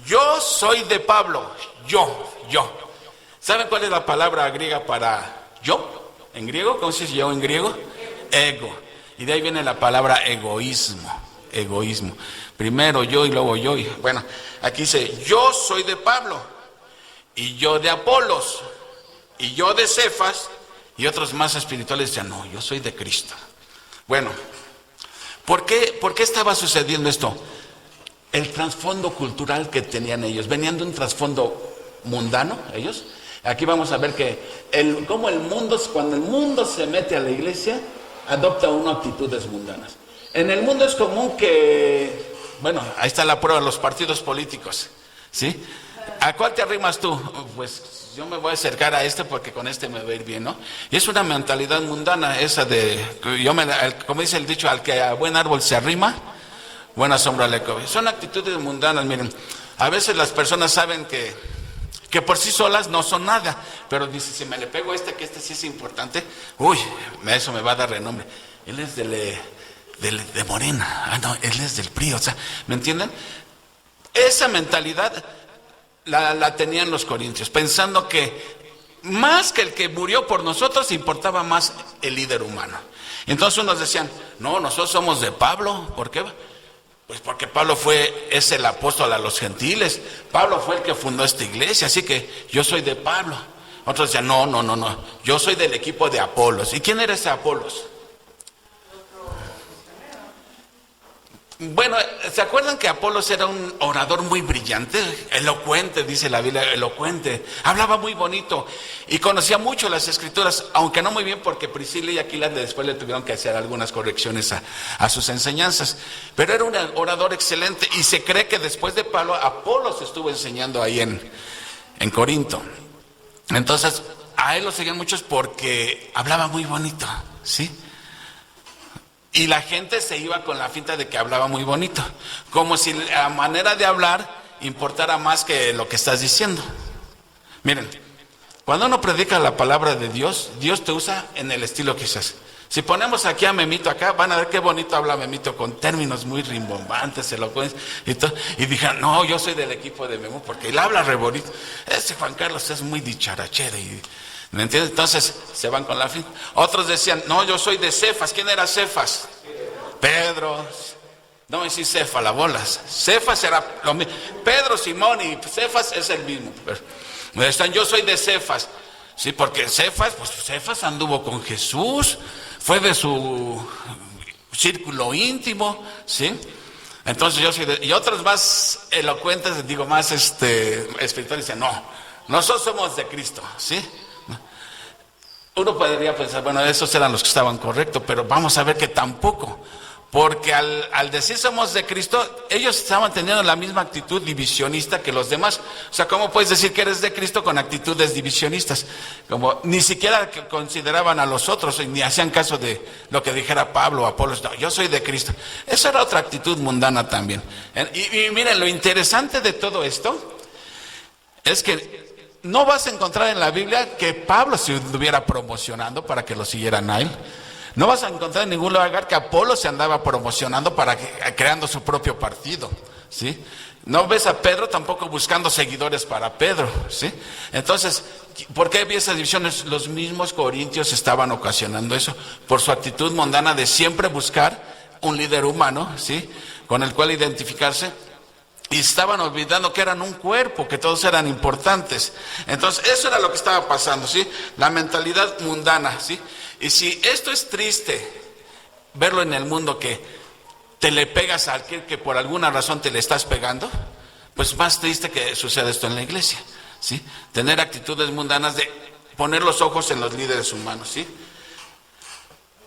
yo soy de Pablo, yo. ¿Saben cuál es la palabra griega para yo? ¿En griego? ¿Cómo se dice yo en griego? Ego. Y de ahí viene la palabra egoísmo. Primero yo y luego yo. Bueno, aquí dice, yo soy de Pablo, y yo de Apolos, y yo de Cefas, y otros más espirituales decían, no, yo soy de Cristo. Bueno, ¿por qué estaba sucediendo esto? El trasfondo cultural que tenían ellos. Venían de un trasfondo mundano, ellos. Aquí vamos a ver que cómo cuando el mundo se mete a la iglesia, adopta unas actitudes mundanas. En el mundo es común que, bueno, ahí está la prueba, los partidos políticos, ¿sí? ¿A cuál te arrimas tú? Pues yo me voy a acercar a este porque con este me va a ir bien, ¿no? Y es una mentalidad mundana esa de, como dice el dicho, al que a buen árbol se arrima, buena sombra le coge. Son actitudes mundanas, miren. A veces las personas saben que por sí solas no son nada, pero dice, si me le pego que este sí es importante, uy, eso me va a dar renombre. Él es de Morena, no, él es del PRI, o sea, ¿me entienden? Esa mentalidad la tenían los corintios, pensando que más que el que murió por nosotros, importaba más el líder humano. Entonces unos decían, no, nosotros somos de Pablo. ¿Por qué? Pues porque Pablo es el apóstol a los gentiles. Pablo fue el que fundó esta iglesia, así que yo soy de Pablo. Otros decían, no, yo soy del equipo de Apolos. ¿Y quién era ese Apolos? Bueno, ¿se acuerdan que Apolos era un orador muy brillante? Elocuente, dice la Biblia, elocuente. Hablaba muy bonito y conocía mucho las Escrituras, aunque no muy bien porque Priscila y Aquila después le tuvieron que hacer algunas correcciones a sus enseñanzas. Pero era un orador excelente y se cree que después de Pablo, Apolos estuvo enseñando ahí en Corinto. Entonces, a él lo seguían muchos porque hablaba muy bonito, ¿sí? Y la gente se iba con la finta de que hablaba muy bonito, como si la manera de hablar importara más que lo que estás diciendo. Miren, cuando uno predica la palabra de Dios, Dios te usa en el estilo que seas. Si ponemos aquí a Memito acá, van a ver qué bonito habla Memito, con términos muy rimbombantes, elocuentes y todo. Y dijeron, no, yo soy del equipo de Memo, porque él habla re bonito. Ese Juan Carlos es muy dicharachero y... ¿me entiendes? Entonces se van con la fin. Otros decían, no, yo soy de Cefas. ¿Quién era Cefas? Pedro. No me decís Cefa, la bolas. Cefas era lo mismo. Pedro, Simón y Cefas es el mismo. Pero están, yo soy de Cefas. Sí, porque Cefas, pues Cefas anduvo con Jesús. Fue de su círculo íntimo. ¿Sí? Entonces yo soy de... Y otros más elocuentes, digo, más espirituales, dicen, no, nosotros somos de Cristo. ¿Sí? Uno podría pensar, bueno, esos eran los que estaban correctos, pero vamos a ver que tampoco, porque al decir somos de Cristo, ellos estaban teniendo la misma actitud divisionista que los demás. O sea, ¿cómo puedes decir que eres de Cristo con actitudes divisionistas? Como ni siquiera consideraban a los otros, ni hacían caso de lo que dijera Pablo o Apolos. No, yo soy de Cristo. Esa era otra actitud mundana también. Y miren, lo interesante de todo esto es que no vas a encontrar en la Biblia que Pablo se estuviera promocionando para que lo siguieran a él. No vas a encontrar en ningún lugar que Apolo se andaba promocionando creando su propio partido, ¿sí? No ves a Pedro tampoco buscando seguidores para Pedro, ¿sí? Entonces, ¿por qué había esas divisiones? Los mismos corintios estaban ocasionando eso por su actitud mundana de siempre buscar un líder humano, ¿sí? Con el cual identificarse. Y estaban olvidando que eran un cuerpo, que todos eran importantes. Entonces, eso era lo que estaba pasando, ¿sí? La mentalidad mundana, ¿sí? Y si esto es triste, verlo en el mundo, que te le pegas a aquel que por alguna razón te le estás pegando, pues más triste que suceda esto en la iglesia, ¿sí? Tener actitudes mundanas de poner los ojos en los líderes humanos, ¿sí?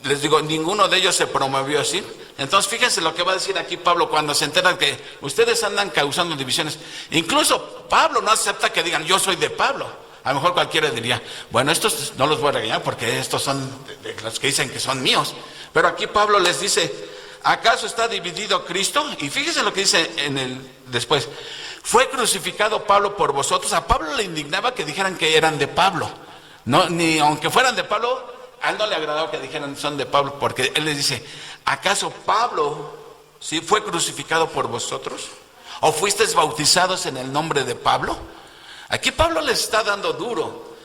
Les digo, ninguno de ellos se promovió así. Entonces fíjense lo que va a decir aquí Pablo cuando se entera que ustedes andan causando divisiones. Incluso Pablo no acepta que digan, yo soy de Pablo. A lo mejor cualquiera diría, bueno, estos no los voy a regañar porque estos son de los que dicen que son míos. Pero aquí Pablo les dice, ¿acaso está dividido Cristo? Y fíjense lo que dice después. ¿Fue crucificado Pablo por vosotros? A Pablo le indignaba que dijeran que eran de Pablo. No, ni aunque fueran de Pablo, a él no le agradaba que dijeran son de Pablo, porque él les dice, ¿acaso Pablo sí fue crucificado por vosotros? ¿O fuisteis bautizados en el nombre de Pablo? Aquí Pablo les está dando duro.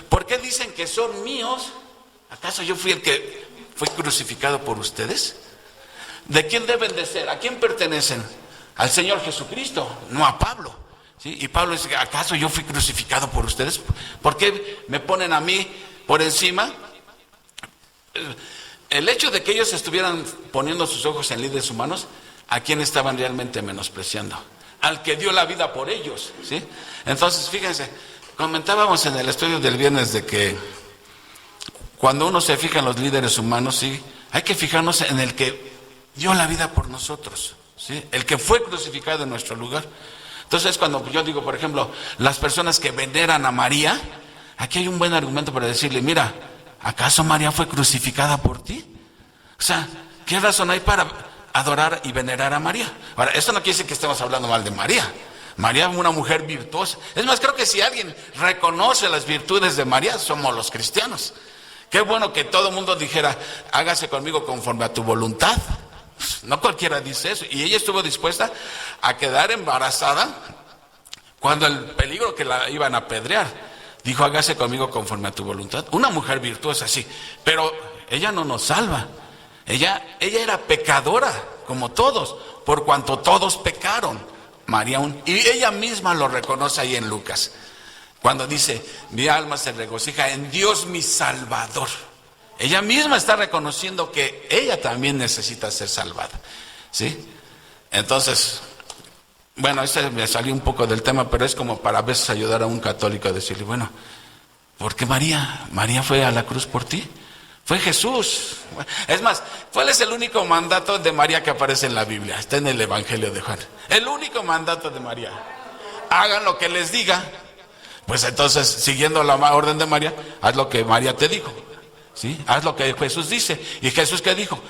¿Por qué dicen que son míos? ¿Acaso yo fui el que fue crucificado por ustedes? ¿De quién deben de ser? ¿A quién pertenecen? Al Señor Jesucristo, no a Pablo. ¿Sí? Y Pablo dice, ¿acaso yo fui crucificado por ustedes? ¿Por qué me ponen a mí por encima? El hecho de que ellos estuvieran poniendo sus ojos en líderes humanos, ¿a quién estaban realmente menospreciando? Al que dio la vida por ellos, ¿sí? Entonces, fíjense, comentábamos en el estudio del viernes de que cuando uno se fija en los líderes humanos, ¿sí? Hay que fijarnos en el que dio la vida por nosotros, ¿sí? El que fue crucificado en nuestro lugar. Entonces, cuando yo digo, por ejemplo, las personas que veneran a María, aquí hay un buen argumento para decirle, mira, ¿acaso María fue crucificada por ti? O sea, ¿qué razón hay para adorar y venerar a María? Ahora, esto no quiere decir que estemos hablando mal de María. María es una mujer virtuosa. Es más, creo que si alguien reconoce las virtudes de María, somos los cristianos. Qué bueno que todo el mundo dijera, hágase conmigo conforme a tu voluntad. No cualquiera dice eso. Y ella estuvo dispuesta a quedar embarazada cuando el peligro que la iban a apedrear. Dijo, hágase conmigo conforme a tu voluntad. Una mujer virtuosa, sí, pero ella no nos salva. Ella era pecadora, como todos, por cuanto todos pecaron. María, y ella misma lo reconoce ahí en Lucas, cuando dice, mi alma se regocija en Dios mi Salvador. Ella misma está reconociendo que ella también necesita ser salvada, ¿sí? Entonces, bueno, ese me salió un poco del tema, pero es como para a veces ayudar a un católico a decirle, bueno, ¿por qué María? ¿María fue a la cruz por ti? Fue Jesús. Es más, ¿cuál es el único mandato de María que aparece en la Biblia? Está en el Evangelio de Juan. El único mandato de María. Hagan lo que les diga. Pues entonces, siguiendo la orden de María, haz lo que María te dijo. ¿Sí? Haz lo que Jesús dice. ¿Y Jesús qué dijo?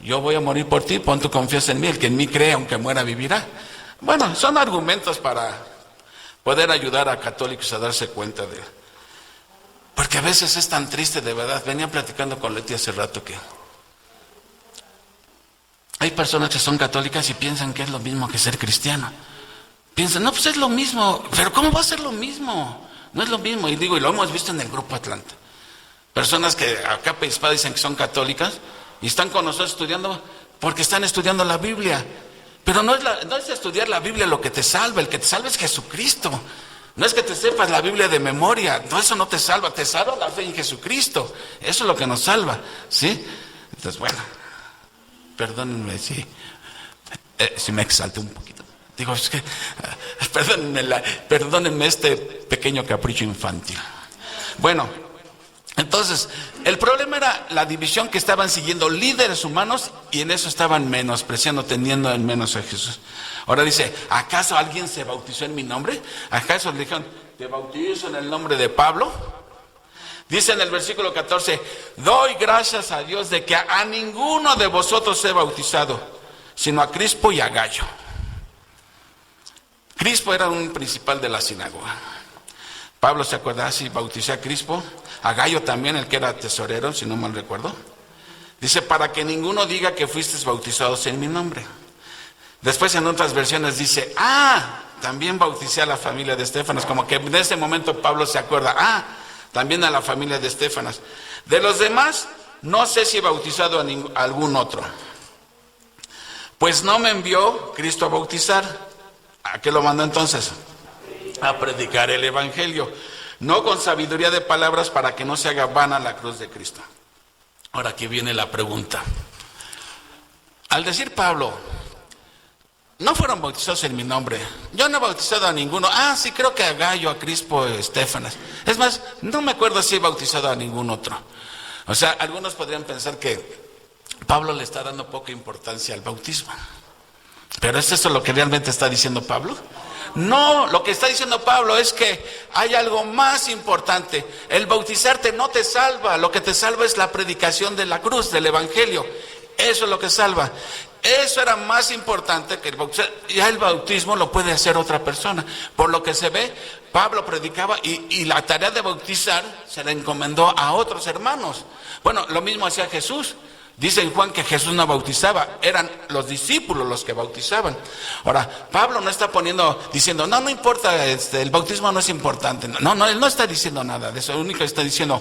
Yo voy a morir por ti, pon tu confianza en mí. El que en mí cree, aunque muera, vivirá. Bueno, son argumentos para poder ayudar a católicos a darse cuenta de... Porque a veces es tan triste, de verdad. Venía platicando con Leti hace rato que hay personas que son católicas y piensan que es lo mismo que ser cristiano. Piensan, no, pues es lo mismo. Pero ¿cómo va a ser lo mismo? No es lo mismo. Y digo, y lo hemos visto en el Grupo Atlanta. Personas que a capa y espada dicen que son católicas y están con nosotros estudiando porque están estudiando la Biblia. Pero no es estudiar la Biblia lo que te salva. El que te salva es Jesucristo. No es que te sepas la Biblia de memoria, no, eso no te salva la fe en Jesucristo, eso es lo que nos salva, ¿sí? Entonces, bueno, perdónenme si me exalté un poquito. Digo, es que, perdónenme este pequeño capricho infantil. Bueno, entonces, el problema era la división que estaban siguiendo líderes humanos y en eso estaban menospreciando, teniendo en menos a Jesús. Ahora dice, ¿acaso alguien se bautizó en mi nombre? ¿Acaso le dijeron, te bautizo en el nombre de Pablo? Dice en el versículo 14, doy gracias a Dios de que a ninguno de vosotros he bautizado, sino a Crispo y a Gayo. Crispo era un principal de la sinagoga. Pablo se acuerda, sí, bauticé a Crispo, a Gayo también, el que era tesorero, si no mal recuerdo. Dice, para que ninguno diga que fuisteis bautizados en mi nombre. Después en otras versiones dice, también bauticé a la familia de Estéfanas, como que en ese momento Pablo se acuerda, también a la familia de Estéfanas. De los demás, no sé si he bautizado a algún otro. Pues no me envió Cristo a bautizar. ¿A qué lo mandó entonces? A predicar el Evangelio, no con sabiduría de palabras para que no se haga vana la cruz de Cristo. Ahora aquí viene la pregunta. Al decir Pablo, no fueron bautizados en mi nombre, yo no he bautizado a ninguno. Sí, creo que a Gayo, a Crispo, Estéfanas. Es más, no me acuerdo si he bautizado a ningún otro. O sea, algunos podrían pensar que Pablo le está dando poca importancia al bautismo. ¿Pero es eso lo que realmente está diciendo Pablo? No, lo que está diciendo Pablo es que hay algo más importante. El bautizarte no te salva, lo que te salva es la predicación de la cruz, del Evangelio. Eso es lo que salva. Eso era más importante que el bautismo. Ya el bautismo lo puede hacer otra persona. Por lo que se ve, Pablo predicaba y la tarea de bautizar se la encomendó a otros hermanos. Bueno, lo mismo hacía Jesús. Dice en Juan que Jesús no bautizaba, eran los discípulos los que bautizaban. Ahora, Pablo no está diciendo, no importa, el bautismo no es importante. No, él no está diciendo nada de eso. Lo único que está diciendo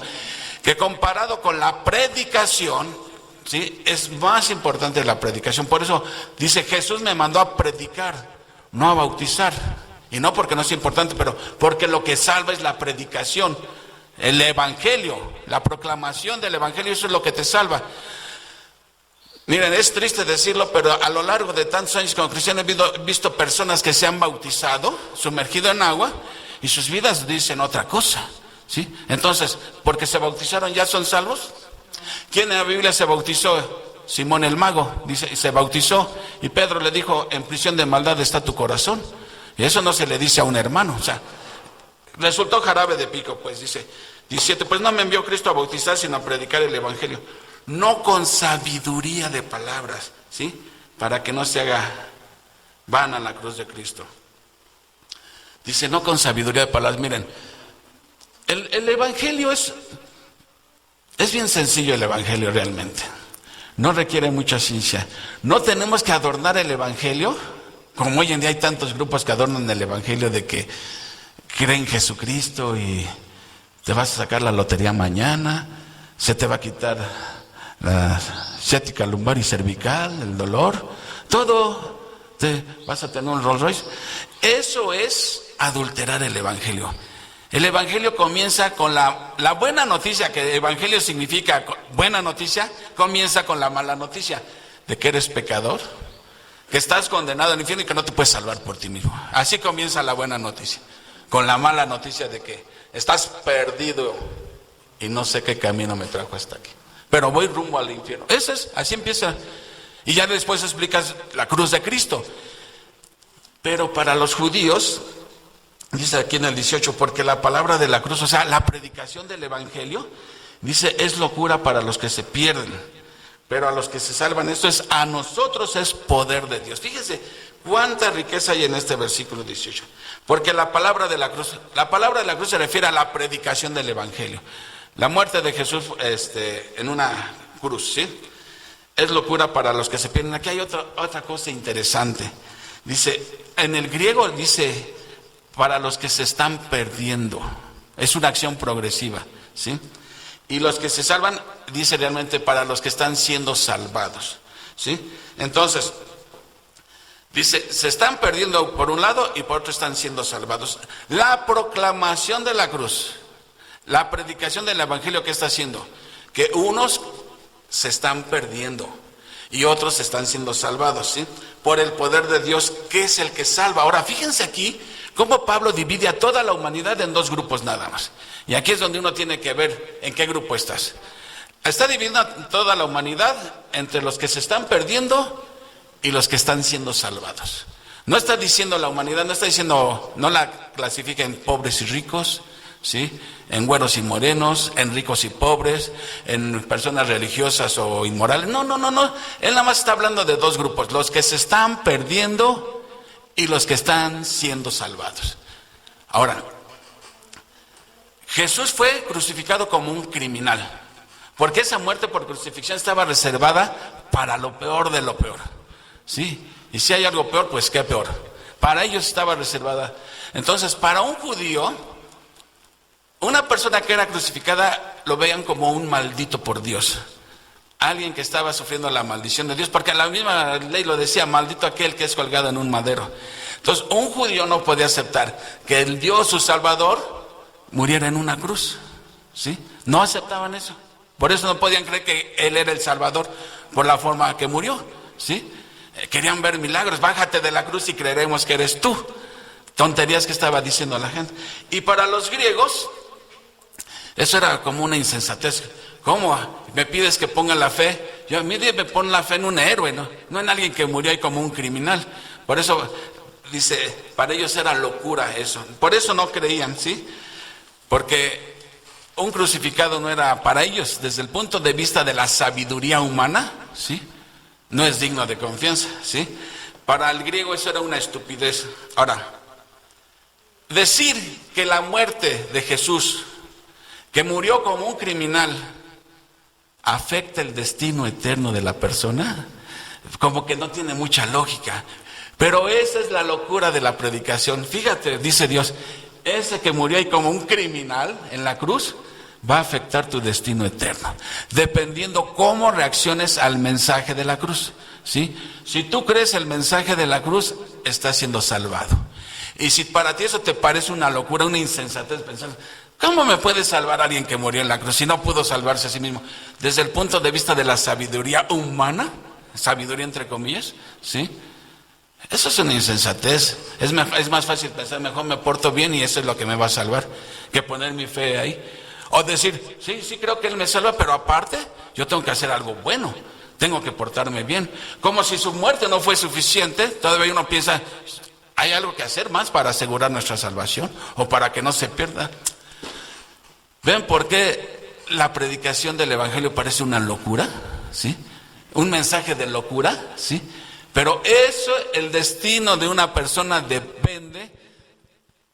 que comparado con la predicación, ¿sí?, es más importante la predicación. Por eso dice, Jesús me mandó a predicar, no a bautizar. Y no porque no es importante, pero porque lo que salva es la predicación, el Evangelio, la proclamación del Evangelio, eso es lo que te salva. Miren, es triste decirlo, pero a lo largo de tantos años como cristiano he visto personas que se han bautizado, sumergido en agua, y sus vidas dicen otra cosa, ¿sí? Entonces, porque se bautizaron, ¿ya son salvos? ¿Quién en la Biblia se bautizó? Simón el mago, dice, se bautizó, y Pedro le dijo, en prisión de maldad está tu corazón. Y eso no se le dice a un hermano, o sea, resultó jarabe de pico, pues dice 17, pues no me envió Cristo a bautizar, sino a predicar el Evangelio. No con sabiduría de palabras, ¿sí?, para que no se haga vana la cruz de Cristo. Dice, no con sabiduría de palabras. Miren, el Evangelio es bien sencillo, el Evangelio realmente. No requiere mucha ciencia. No tenemos que adornar el Evangelio, como hoy en día hay tantos grupos que adornan el Evangelio de que creen en Jesucristo y te vas a sacar la lotería mañana, se te va a quitar la ciática lumbar y cervical, el dolor, todo, vas a tener un Rolls Royce. Eso es adulterar el Evangelio. El Evangelio comienza con la buena noticia, que Evangelio significa buena noticia, comienza con la mala noticia, de que eres pecador, que estás condenado al infierno y que no te puedes salvar por ti mismo. Así comienza la buena noticia, con la mala noticia de que estás perdido y no sé qué camino me trajo hasta aquí, pero voy rumbo al infierno. Así empieza. Y ya después explicas la cruz de Cristo. Pero para los judíos, dice aquí en el 18, porque la palabra de la cruz, o sea, la predicación del evangelio, dice, es locura para los que se pierden, pero a los que se salvan, esto es, a nosotros es poder de Dios. Fíjese cuánta riqueza hay en este versículo 18. Porque la palabra de la cruz se refiere a la predicación del evangelio. La muerte de Jesús en una cruz, ¿sí? Es locura para los que se pierden. Aquí hay otra cosa interesante. Dice, en el griego dice, para los que se están perdiendo. Es una acción progresiva, ¿sí? Y los que se salvan, dice realmente para los que están siendo salvados, ¿sí? Entonces, dice, se están perdiendo por un lado y por otro están siendo salvados. La proclamación de la cruz, la predicación del evangelio, ¿qué está haciendo? Que unos se están perdiendo y otros están siendo salvados, ¿sí? Por el poder de Dios, que es el que salva. Ahora, fíjense aquí cómo Pablo divide a toda la humanidad en dos grupos nada más. Y aquí es donde uno tiene que ver en qué grupo estás. Está dividiendo a toda la humanidad entre los que se están perdiendo y los que están siendo salvados. No está diciendo la humanidad, no está diciendo, no la clasifica en pobres y ricos, ¿sí? En güeros y morenos, en ricos y pobres, en personas religiosas o inmorales. No. Él nada más está hablando de dos grupos, los que se están perdiendo y los que están siendo salvados. Ahora, Jesús fue crucificado como un criminal, porque esa muerte por crucifixión estaba reservada para lo peor de lo peor, ¿sí? Y si hay algo peor, pues qué peor. Para ellos estaba reservada. Entonces, para un judío, una persona que era crucificada lo veían como un maldito por Dios. Alguien que estaba sufriendo la maldición de Dios, porque la misma ley lo decía, maldito aquel que es colgado en un madero. Entonces, un judío no podía aceptar que el Dios, su Salvador, muriera en una cruz, ¿sí? No aceptaban eso. Por eso no podían creer que Él era el Salvador por la forma que murió, ¿sí? Querían ver milagros. Bájate de la cruz y creeremos que eres tú. Tonterías que estaba diciendo la gente. Y para los griegos, eso era como una insensatez. ¿Cómo me pides que ponga la fe? Yo, mire, me pon la fe en un héroe, no en alguien que murió ahí como un criminal. Por eso, dice, para ellos era locura eso. Por eso no creían, ¿sí? Porque un crucificado no era para ellos, desde el punto de vista de la sabiduría humana, ¿sí? No es digno de confianza, ¿sí? Para el griego eso era una estupidez. Ahora, decir que la muerte de Jesús, que murió como un criminal, afecta el destino eterno de la persona, como que no tiene mucha lógica. Pero esa es la locura de la predicación. Fíjate, dice Dios, ese que murió ahí como un criminal en la cruz va a afectar tu destino eterno, dependiendo cómo reacciones al mensaje de la cruz, ¿sí? Si tú crees el mensaje de la cruz, estás siendo salvado. Y si para ti eso te parece una locura, una insensatez, pensar, ¿cómo me puede salvar alguien que murió en la cruz si no pudo salvarse a sí mismo? Desde el punto de vista de la sabiduría humana, sabiduría entre comillas, ¿sí? Eso es una insensatez. Es más fácil pensar, mejor me porto bien y eso es lo que me va a salvar, que poner mi fe ahí. O decir, sí creo que Él me salva, pero aparte yo tengo que hacer algo bueno, tengo que portarme bien. Como si su muerte no fue suficiente, todavía uno piensa, ¿hay algo que hacer más para asegurar nuestra salvación o para que no se pierda? ¿Ven por qué la predicación del Evangelio parece una locura? ¿Sí? Un mensaje de locura, ¿sí? Pero eso, el destino de una persona depende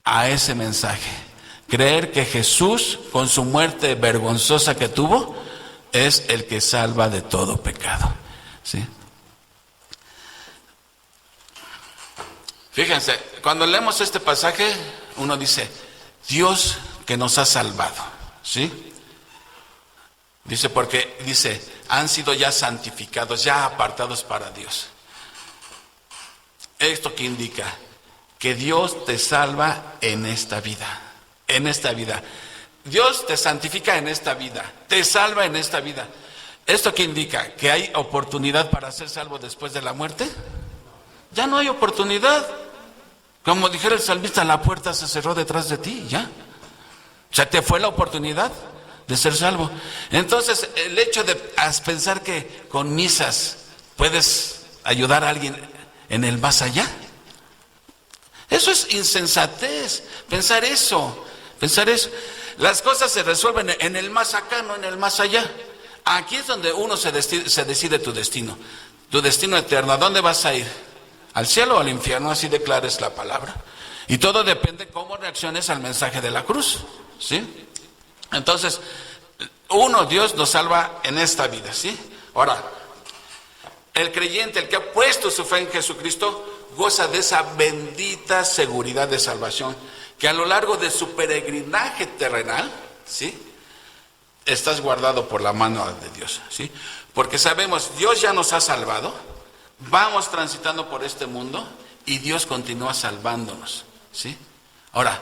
a ese mensaje. Creer que Jesús, con su muerte vergonzosa que tuvo, es el que salva de todo pecado, ¿sí? Fíjense, cuando leemos este pasaje, uno dice, Dios que nos ha salvado, ¿sí? Dice, han sido ya santificados, ya apartados para Dios. ¿Esto qué indica? Que Dios te salva en esta vida. En esta vida. Dios te santifica en esta vida, te salva en esta vida. ¿Esto qué indica? ¿Que hay oportunidad para ser salvo después de la muerte? ya no hay oportunidad. Como dijera el salmista, la puerta se cerró detrás de ti, ya. Se te fue la oportunidad de ser salvo. Entonces, el hecho de pensar que con misas puedes ayudar a alguien en el más allá, eso es insensatez, pensar eso. Las cosas se resuelven en el más acá, no en el más allá. Aquí es donde uno se decide tu destino eterno. ¿A dónde vas a ir? ¿Al cielo o al infierno? Así declares la palabra. Y todo depende cómo reacciones al mensaje de la cruz, ¿sí? Entonces, Dios nos salva en esta vida, ¿sí? Ahora, el creyente, el que ha puesto su fe en Jesucristo, goza de esa bendita seguridad de salvación, que a lo largo de su peregrinaje terrenal, ¿sí?, estás guardado por la mano de Dios, ¿sí? Porque sabemos, Dios ya nos ha salvado, vamos transitando por este mundo y Dios continúa salvándonos, ¿sí? Ahora,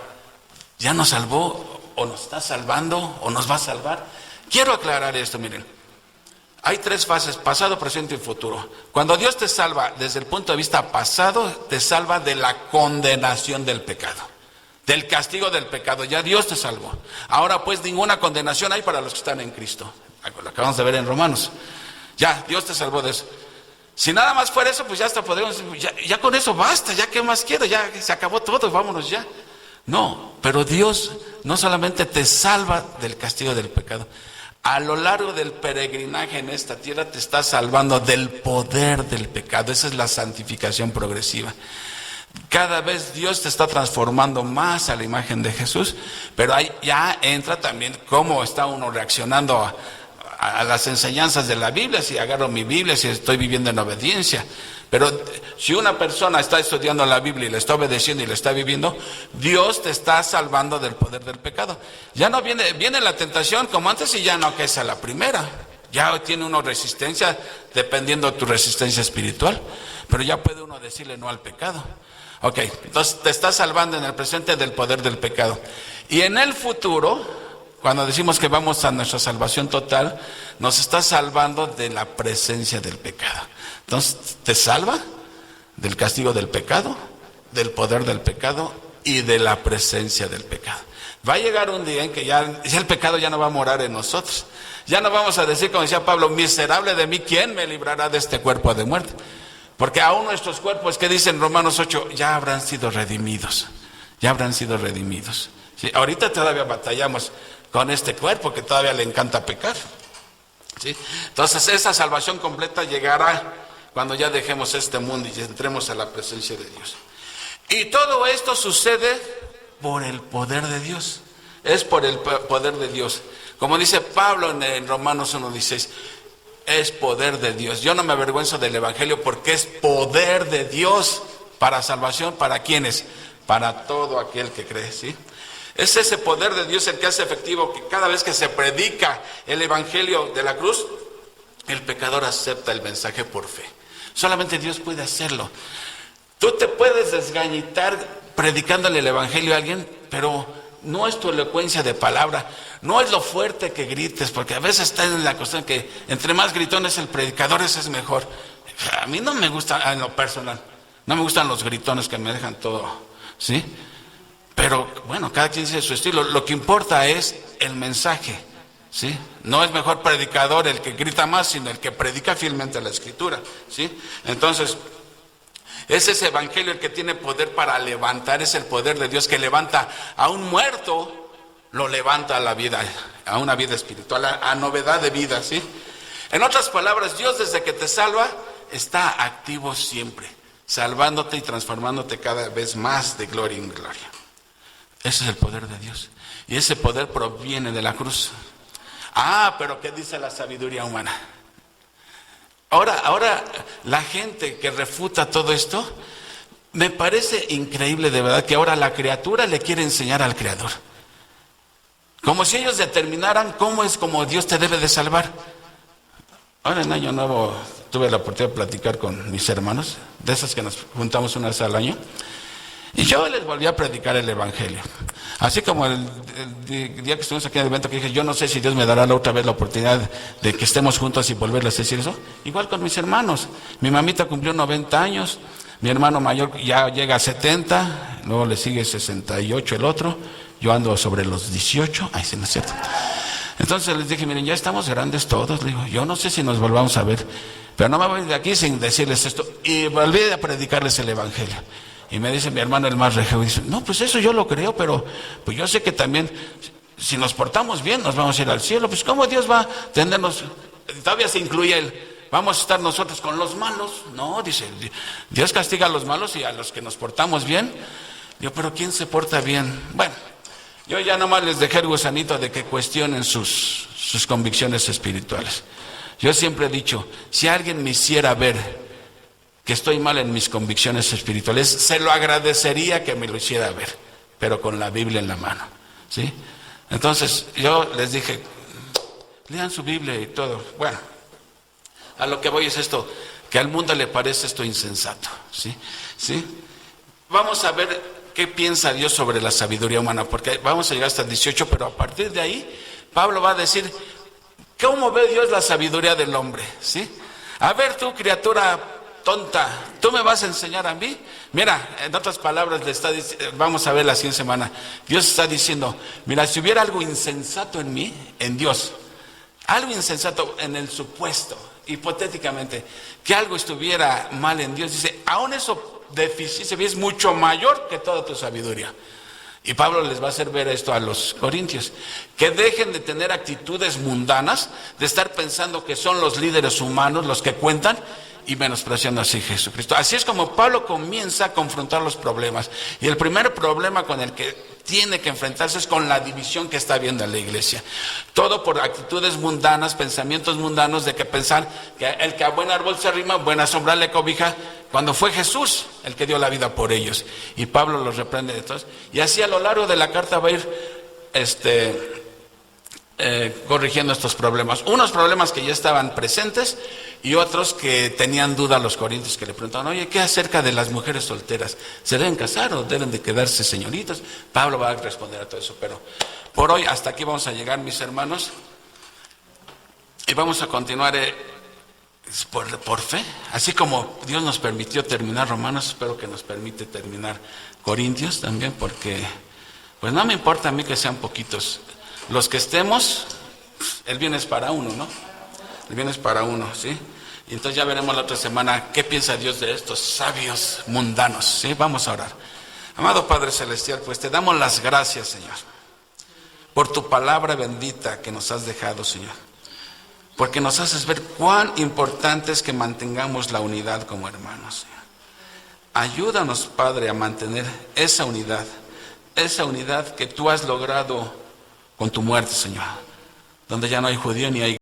¿ya nos salvó o nos está salvando o nos va a salvar? Quiero aclarar esto, miren. Hay 3 fases, pasado, presente y futuro. Cuando Dios te salva desde el punto de vista pasado, te salva de la condenación del pecado, del castigo del pecado. Ya Dios te salvó. Ahora pues ninguna condenación hay para los que están en Cristo. Lo acabamos de ver en Romanos. Ya, Dios te salvó de eso. Si nada más fuera eso, pues ya hasta podríamos decir, ya con eso basta, ya qué más quiero, ya se acabó todo, vámonos ya. No, pero Dios no solamente te salva del castigo del pecado, a lo largo del peregrinaje en esta tierra te está salvando del poder del pecado. Esa es la santificación progresiva. Cada vez Dios te está transformando más a la imagen de Jesús, pero ahí ya entra también cómo está uno reaccionando a las enseñanzas de la Biblia, si agarro mi Biblia, si estoy viviendo en obediencia. Pero si una persona está estudiando la Biblia y le está obedeciendo y le está viviendo, Dios te está salvando del poder del pecado. Ya no viene la tentación como antes y ya no que es a la primera. Ya tiene uno resistencia dependiendo de tu resistencia espiritual, pero ya puede uno decirle no al pecado. Ok, entonces te está salvando en el presente del poder del pecado. Y en el futuro, cuando decimos que vamos a nuestra salvación total, nos está salvando de la presencia del pecado. Entonces, te salva del castigo del pecado, del poder del pecado y de la presencia del pecado. Va a llegar un día en que ya el pecado ya no va a morar en nosotros. Ya no vamos a decir, como decía Pablo, miserable de mí, ¿quién me librará de este cuerpo de muerte? Porque aún nuestros cuerpos, que dicen Romanos 8, ya habrán sido redimidos. Ya habrán sido redimidos. ¿Sí? Ahorita todavía batallamos con este cuerpo que todavía le encanta pecar. ¿Sí? Entonces esa salvación completa llegará cuando ya dejemos este mundo y entremos a la presencia de Dios. Y todo esto sucede por el poder de Dios. Es por el poder de Dios. Como dice Pablo en Romanos 1:16, es poder de Dios. Yo no me avergüenzo del Evangelio porque es poder de Dios para salvación. ¿Para quiénes? Para todo aquel que cree, ¿sí? Es ese poder de Dios el que hace efectivo que cada vez que se predica el Evangelio de la cruz, el pecador acepta el mensaje por fe. Solamente Dios puede hacerlo. Tú te puedes desgañitar predicándole el Evangelio a alguien, pero no es tu elocuencia de palabra, no es lo fuerte que grites, porque a veces está en la cuestión que entre más gritón es el predicador, ese es mejor. A mí no me gusta, en lo personal, no me gustan los gritones que me dejan todo, ¿sí? Pero bueno, cada quien dice su estilo. Lo que importa es el mensaje, ¿sí? No es mejor predicador el que grita más, sino el que predica fielmente la Escritura, ¿sí? Entonces, es ese evangelio el que tiene poder para levantar, es el poder de Dios que levanta a un muerto, lo levanta a la vida, a una vida espiritual, a novedad de vida, ¿sí? En otras palabras, Dios desde que te salva está activo siempre, salvándote y transformándote cada vez más de gloria en gloria. Ese es el poder de Dios. Y ese poder proviene de la cruz. Pero ¿qué dice la sabiduría humana? Ahora la gente que refuta todo esto, me parece increíble de verdad que ahora la criatura le quiere enseñar al Creador. Como si ellos determinaran cómo es como Dios te debe de salvar. Ahora en Año Nuevo tuve la oportunidad de platicar con mis hermanos, de esas que nos juntamos una vez al año. Y yo les volví a predicar el Evangelio. Así como el día que estuvimos aquí en el evento que dije, yo no sé si Dios me dará la otra vez la oportunidad de que estemos juntos y volverles a decir eso. Igual con mis hermanos. Mi mamita cumplió 90 años. Mi hermano mayor ya llega a 70, luego le sigue 68 el otro, yo ando sobre los 18, ay, sí, no es cierto. Entonces les dije, miren, ya estamos grandes todos, le digo, yo no sé si nos volvamos a ver, pero no me voy de aquí sin decirles esto. Y volví a predicarles el evangelio. Y me dice mi hermano el más regio, dice, no, pues eso yo lo creo, pero pues yo sé que también, si nos portamos bien, nos vamos a ir al cielo. Pues ¿cómo Dios va a tenernos? Todavía se incluye él. ¿Vamos a estar nosotros con los malos? No, dice, Dios castiga a los malos y a los que nos portamos bien. Yo, pero ¿quién se porta bien? Bueno, yo ya nomás les dejé el gusanito de que cuestionen sus convicciones espirituales. Yo siempre he dicho, si alguien me hiciera ver que estoy mal en mis convicciones espirituales, se lo agradecería que me lo hiciera ver, pero con la Biblia en la mano, ¿sí? Entonces, yo les dije, lean su Biblia y todo. Bueno, a lo que voy es esto, que al mundo le parece esto insensato, ¿sí? ¿Sí? Vamos a ver qué piensa Dios sobre la sabiduría humana, porque vamos a llegar hasta el 18, pero a partir de ahí, Pablo va a decir, ¿cómo ve Dios la sabiduría del hombre? ¿Sí? A ver tú, criatura tonta, ¿tú me vas a enseñar a mí? Mira, en otras palabras, vamos a ver la siguiente semana, Dios está diciendo, mira, si hubiera algo insensato en mí, en Dios, algo insensato en el supuesto, hipotéticamente, que algo estuviera mal en Dios, dice, aún eso deficiencia es mucho mayor que toda tu sabiduría. Y Pablo les va a hacer ver esto a los corintios, que dejen de tener actitudes mundanas, de estar pensando que son los líderes humanos los que cuentan y menospreciando así a Jesucristo. Así es como Pablo comienza a confrontar los problemas. Y el primer problema con el que tiene que enfrentarse es con la división que está habiendo en la iglesia. Todo por actitudes mundanas, pensamientos mundanos de que pensar que el que a buen árbol se arrima, buena sombra le cobija, cuando fue Jesús el que dio la vida por ellos. Y Pablo los reprende de todos. Y así a lo largo de la carta va a ir corrigiendo estos problemas. Unos problemas que ya estaban presentes y otros que tenían duda los corintios, que le preguntaban, oye, ¿qué acerca de las mujeres solteras? ¿Se deben casar o deben de quedarse señoritas? Pablo va a responder a todo eso, pero por hoy hasta aquí vamos a llegar, mis hermanos, y vamos a continuar por fe, así como Dios nos permitió terminar Romanos, espero que nos permite terminar Corintios también, porque pues no me importa a mí que sean poquitos. Los que estemos, el bien es para uno, ¿no? El bien es para uno, ¿sí? Y entonces ya veremos la otra semana qué piensa Dios de estos sabios mundanos, ¿sí? Vamos a orar. Amado Padre Celestial, pues te damos las gracias, Señor, por tu palabra bendita que nos has dejado, Señor. Porque nos haces ver cuán importante es que mantengamos la unidad como hermanos, Señor. Ayúdanos, Padre, a mantener esa unidad que tú has logrado con tu muerte, Señor, donde ya no hay judío ni hay